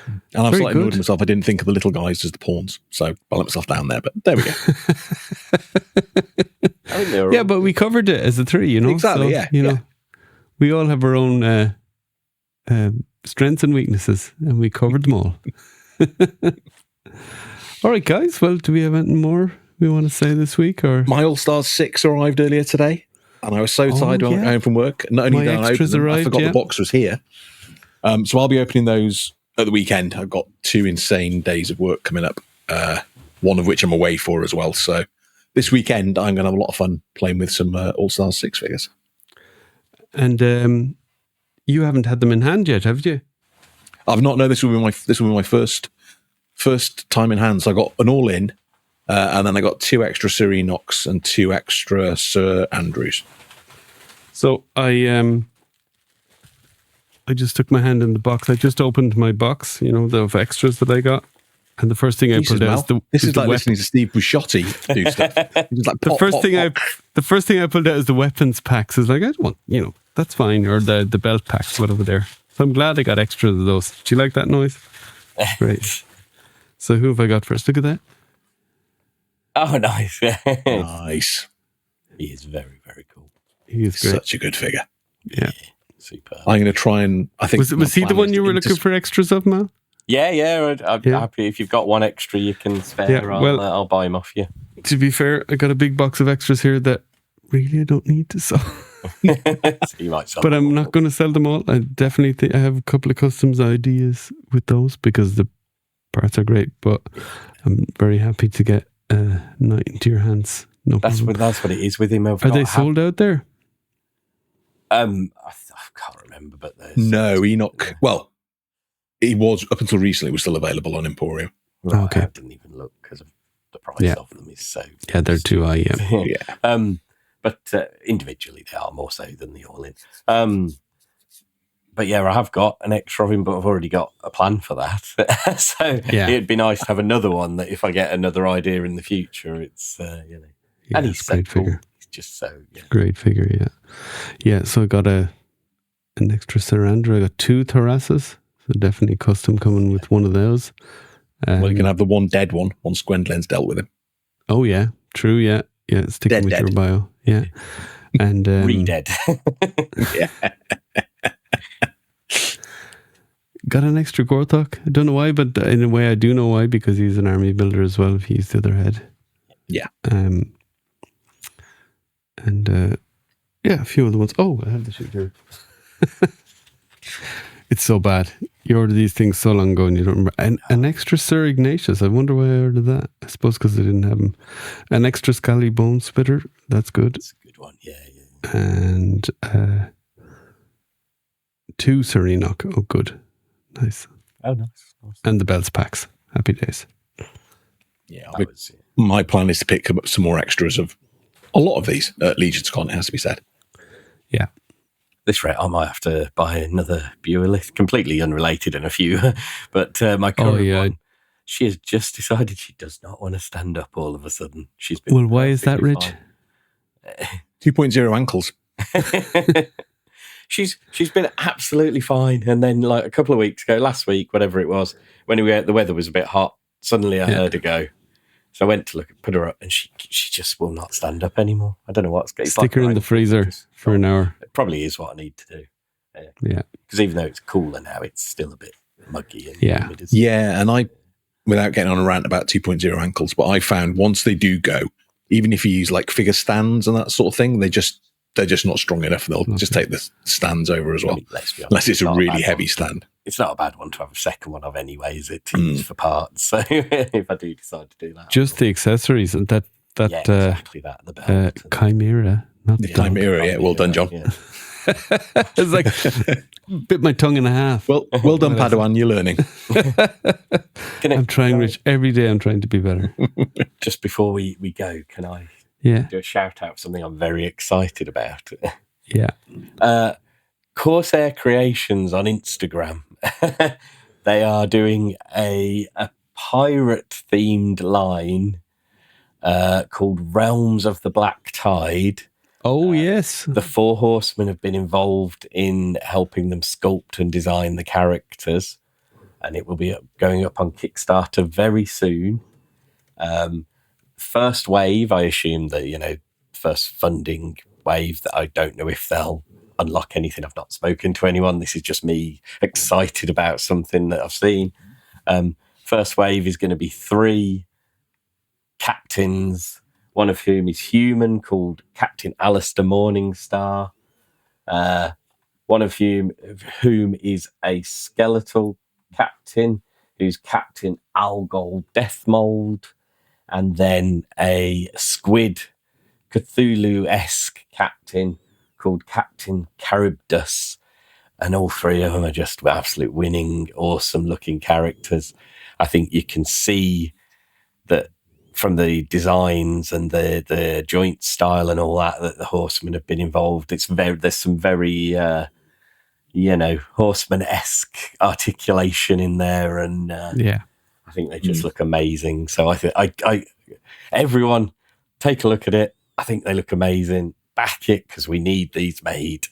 And I'm slightly annoyed with myself. I didn't think of the little guys as the pawns, so I let myself down there. But there we go. I think they were but we covered it as a 3, you know. Exactly. So, you know, we all have our own strengths and weaknesses, and we covered them all. All right, guys. Well, do we have anything more we want to say this week? Or my All-Stars 6 arrived earlier today, and I was so tired when I got home from work. Not only did I open them, I forgot the box was here. So I'll be opening those at the weekend. I've got 2 insane days of work coming up, one of which I'm away for as well. So this weekend, I'm going to have a lot of fun playing with some All-Stars 6 figures. And you haven't had them in hand yet, have you? I've not. No, this will be my first time in hand. So I got an all-in, and then I got 2 extra Sir Enochs and 2 extra Sir Andrews. So I just took my hand in the box. I just opened my box, you know, of extras that I got. And the first thing I pulled out is like listening to Steve Busciotti do stuff. Like, the first thing I pulled out is the weapons packs. It's like, I don't want, you know, that's fine. Or the belt packs, whatever there. So I'm glad I got extra of those. Do you like that noise? Great. So who have I got first? Look at that. Oh, nice. Nice. He is very, very cool. He is great. Such a good figure. Yeah. Superb. I'm going to try and, I think... Was he the one you were looking for extras of, Mal? Yeah. I'm happy. If you've got one extra you can spare, I'll buy him off you. To be fair, I got a big box of extras here that really I don't need to sell. So you might sell but I'm not going to sell them all. I definitely think I have a couple of customs ideas with those because the parts are great, but I'm very happy to get Knight into your hands. No that's problem. That's what it is with him. Are they sold out there? I can't remember, but no, Enoch. Well, he was up until recently. Was still available on Emporium. Right, okay, I didn't even look because of the price of them is so. Yeah, they're too high. Yeah. But individually they are more so than the all-in. But yeah, I have got an extra of him, but I've already got a plan for that. So it'd be nice to have another one that if I get another idea in the future, it's you know. And he's so cool. Figure. He's just so great figure. Yeah. So I got an extra Sarandra. I got 2 Thorasses. So definitely custom coming with one of those. Well, you can have the one dead one once Gwendolyn's dealt with him. Oh yeah, true. Yeah. Sticking with your bio. Yeah. And re-dead. Yeah. Got an extra Gorthok. I don't know why, but in a way I do know why, because he's an army builder as well if he's the other head. Yeah. A few other ones. Oh, I have the sheet here. It's so bad. You order these things so long ago and you don't remember. An extra Sir Ignatius. I wonder why I ordered that. I suppose because I didn't have him. An extra Scally Bone Spitter. That's good. That's a good one. Yeah. And 2 Sir Enoch. Oh, good. Nice. Oh, nice. And the belts packs. Happy days. Yeah. My plan is to pick up some more extras of a lot of these at Legion's Con, it has to be said. Yeah. This rate, I might have to buy another Buell, completely unrelated in a few. But my current one, she has just decided she does not want to stand up all of a sudden. She's been. Well, why is that, Rich? 2.0 ankles. She's been absolutely fine. And then, like a couple of weeks ago, last week, whatever it was, when the weather was a bit hot, suddenly I heard her go. So I went to put her up, and she just will not stand up anymore. I don't know what's going on. Stick her in the freezer for an hour. It probably is what I need to do. Yeah. Because even though it's cooler now, it's still a bit muggy. And humid, and I, without getting on a rant about 2.0 ankles, but I found once they do go, even if you use like figure stands and that sort of thing, they just they're just not strong enough. They'll just take the stands over as well. I mean, let's be honest, unless it's a really heavy stand. It's not a bad one to have a second one of anyway, is it? To use for parts. So if I do decide to do that, just the accessories and that exactly that. The belt, chimera, not the chimera. Yeah, well done, John. Yeah. It's like bit my tongue in half. Well done, Padawan. You're learning. I'm trying, Rich. Every day I'm trying to be better. Just before we go, can I do a shout out for something I'm very excited about? Yeah. Corsair Creations on Instagram. They are doing a pirate themed line called Realms of the Black Tide. Oh, yes. The Four Horsemen have been involved in helping them sculpt and design the characters, and it will be going up on Kickstarter very soon. First wave, I assume that, first funding wave, that I don't know if they'll unlock anything. I've not spoken to anyone. This is just me excited about something that I've seen. First wave is going to be 3 captains, one of whom is human, called Captain Alistair Morningstar. One of whom is a skeletal captain, who's Captain Algol Deathmold, and then a squid Cthulhu-esque captain called Captain Charybdis. And all 3 of them are just absolute winning, awesome-looking characters. I think you can see that from the designs and the joint style and all that the horsemen have been involved. There's some very horseman-esque articulation in there, and I think they just look amazing. So I think everyone take a look at it. I think they look amazing. Back it, because we need these made.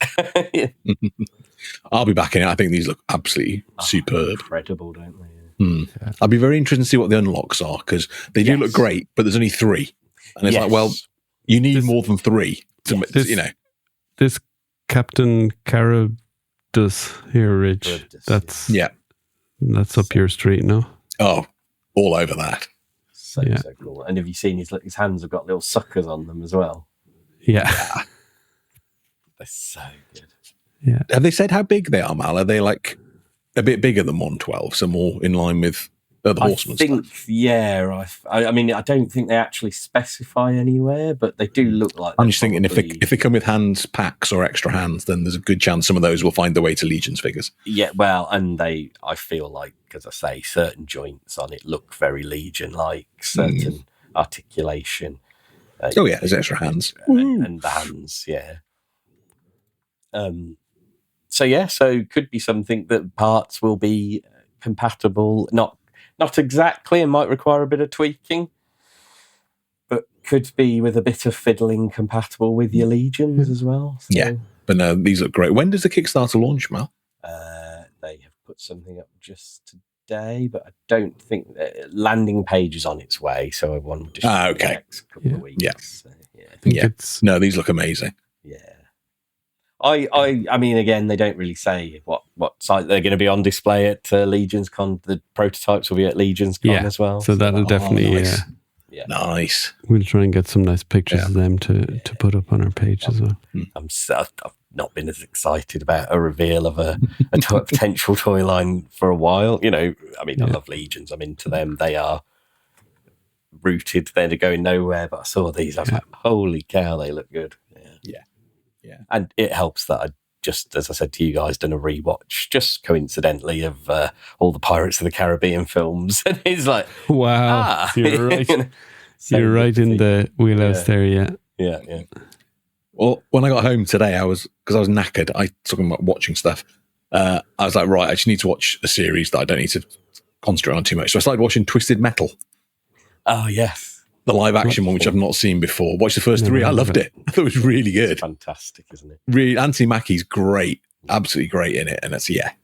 I'll be backing it. I think these look absolutely superb. Incredible, don't they? Yeah. I'll be very interested to see what the unlocks are, because they do look great, but there's only 3. And it's like, well, you need more than 3 to, This Captain Charybdis here, Rich. That's up your street, no? Oh, all over that. So cool. And have you seen his hands have got little suckers on them as well? Yeah. They're so good. Yeah. Have they said how big they are, Mal? Are they like a bit bigger than 112, so more in line with the horsemen? I think, I mean, I don't think they actually specify anywhere, but they do look like. I'm just thinking if they come with hands packs or extra hands, then there's a good chance some of those will find their way to Legions figures. Yeah, well, and I feel like, as I say, certain joints on it look very Legion-like, certain articulation. There's extra hands. And the hands, So could be something that parts will be compatible, not exactly, and might require a bit of tweaking, but could be with a bit of fiddling compatible with your Legions as well. So. Yeah, but no, these look great. When does the Kickstarter launch, Mal? They have put something up just today, but I don't think landing page is on its way, so I want to the next couple of weeks. Yeah. No, these look amazing. Yeah. I mean, again, they don't really say what site they're going to be on display at Legions Con. The prototypes will be at Legions Con as well. So that'll definitely, nice. Nice. We'll try and get some nice pictures of them to put up on our page as well. I've not been as excited about a reveal of a potential toy line for a while. I mean, I love Legions. I'm into them. They are rooted. They're going nowhere. But I saw these. I was like, holy cow, they look good. Yeah. And it helps that I just, as I said to you guys, done a rewatch, just coincidentally, of all the Pirates of the Caribbean films. And it's like, wow, you're right. You're right in the wheelhouse there, Yeah. Well, when I got home today, because I was knackered, I talking about watching stuff. I was like, right, I just need to watch a series that I don't need to concentrate on too much. So I started watching Twisted Metal. Oh, yes. The live action one, which I've not seen before. Watched the first 3. I loved it. I thought it was really good. It's fantastic, isn't it? Really, Anthony Mackie's great. Absolutely great in it. And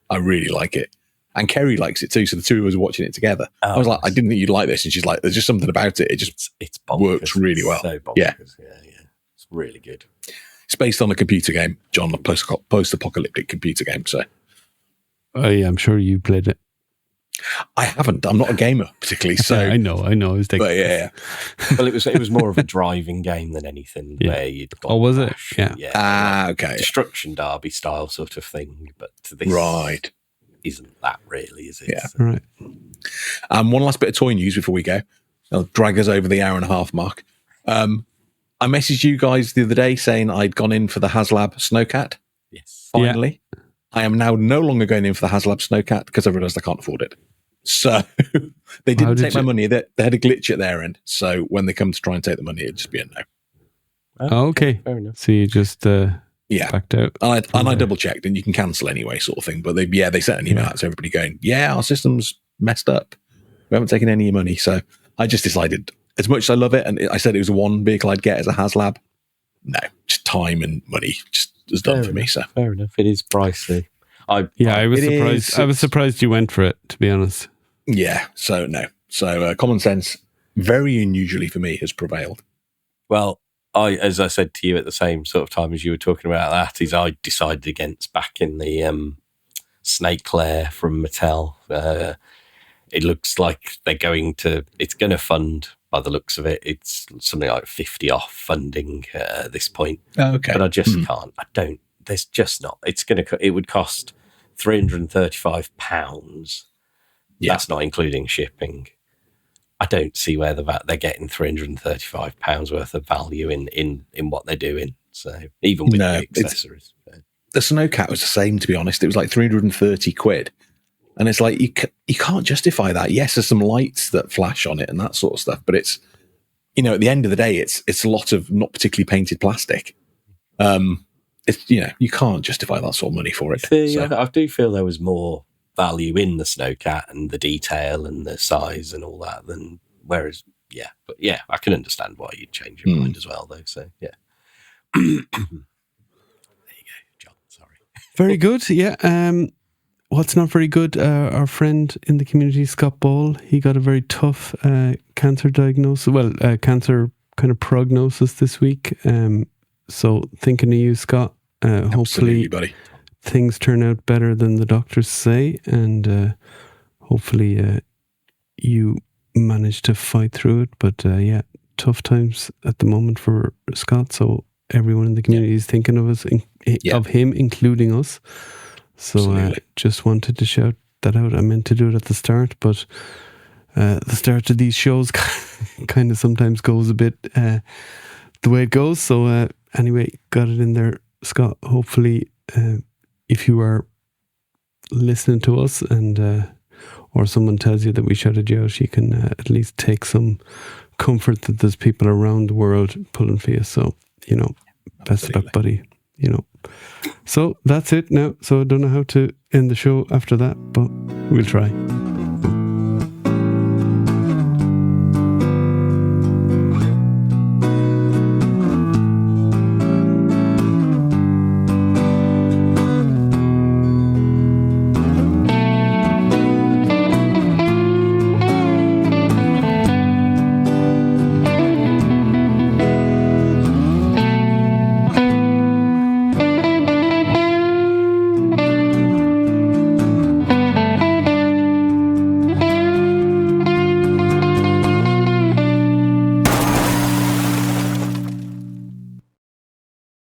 I really like it. And Kerry likes it too. So the 2 of us are watching it together. I was like, I didn't think you'd like this. And she's like, there's just something about it. It just it's bonkers. Works really well. So bonkers. Yeah. It's really good. It's based on a computer game, John, a post-apocalyptic computer game. So, oh yeah, I'm sure you played it. I haven't. I'm not a gamer particularly, so I know. I was taking. But yeah. Well, it was more of a driving game than anything. Yeah. Where you'd got Oh, was it? bash, Yeah. Okay. Destruction Derby style sort of thing, but this Right. isn't that really, is it? Yeah. So, Right. One last bit of toy news before we go. I'll drag us over the hour and a half mark. I messaged you guys the other day saying I'd gone in for the HasLab Snowcat. yes. Finally, I am now no longer going in for the HasLab Snowcat because I realised I can't afford it. So they didn't take my money. They had a glitch at their end. So when they come to try and take the money, it'd just be a no. Oh, okay. Fair enough. So you just backed out. And I double checked, and you can cancel anyway, sort of thing. But they sent an email out to everybody going, "Yeah, our system's messed up. We haven't taken any money." So I just decided, as much as I love it, and I said it was one vehicle I'd get as a HasLab, no, just time and money just is done for me. So fair enough. It is pricey. I was surprised. I was surprised you went for it, to be honest. Yeah. So no. So common sense, very unusually for me, has prevailed. Well, as I said to you at the same sort of time as you were talking about that, is I decided against backing the Snake Lair from Mattel. It looks like it's going to fund, by the looks of it. It's something like 50 off funding at this point. Oh, okay. But I just can't. There's just not. It would cost £335. Yeah. That's not including shipping. I don't see where they're getting £335 worth of value in what they're doing. So even with the accessories. The Snowcat was the same, to be honest. It was like 330 quid. And it's like, you can't justify that. Yes, there's some lights that flash on it and that sort of stuff. But it's, at the end of the day, it's a lot of not particularly painted plastic. It's, you can't justify that sort of money for it. See, I do feel there was more value in the Snowcat and the detail and the size and all that than whereas I can understand why you'd change your mind as well though. So yeah. There you go, John. Sorry. Very good. Yeah. What's not very good? Our friend in the community, Scott Ball, he got a very tough cancer diagnosis. Well, cancer kind of prognosis this week. So thinking of you, Scott. Hopefully, buddy. Things turn out better than the doctors say, and hopefully you manage to fight through it. But tough times at the moment for Scott. So everyone in the community is thinking of us, of him, including us. So just wanted to shout that out. I meant to do it at the start, but the start of these shows kind of sometimes goes a bit the way it goes. So anyway, got it in there, Scott. Hopefully, if you are listening to us and or someone tells you that we shouted you out, you can at least take some comfort that there's people around the world pulling for you. So, best of luck, buddy. So that's it now. So I don't know how to end the show after that, but we'll try.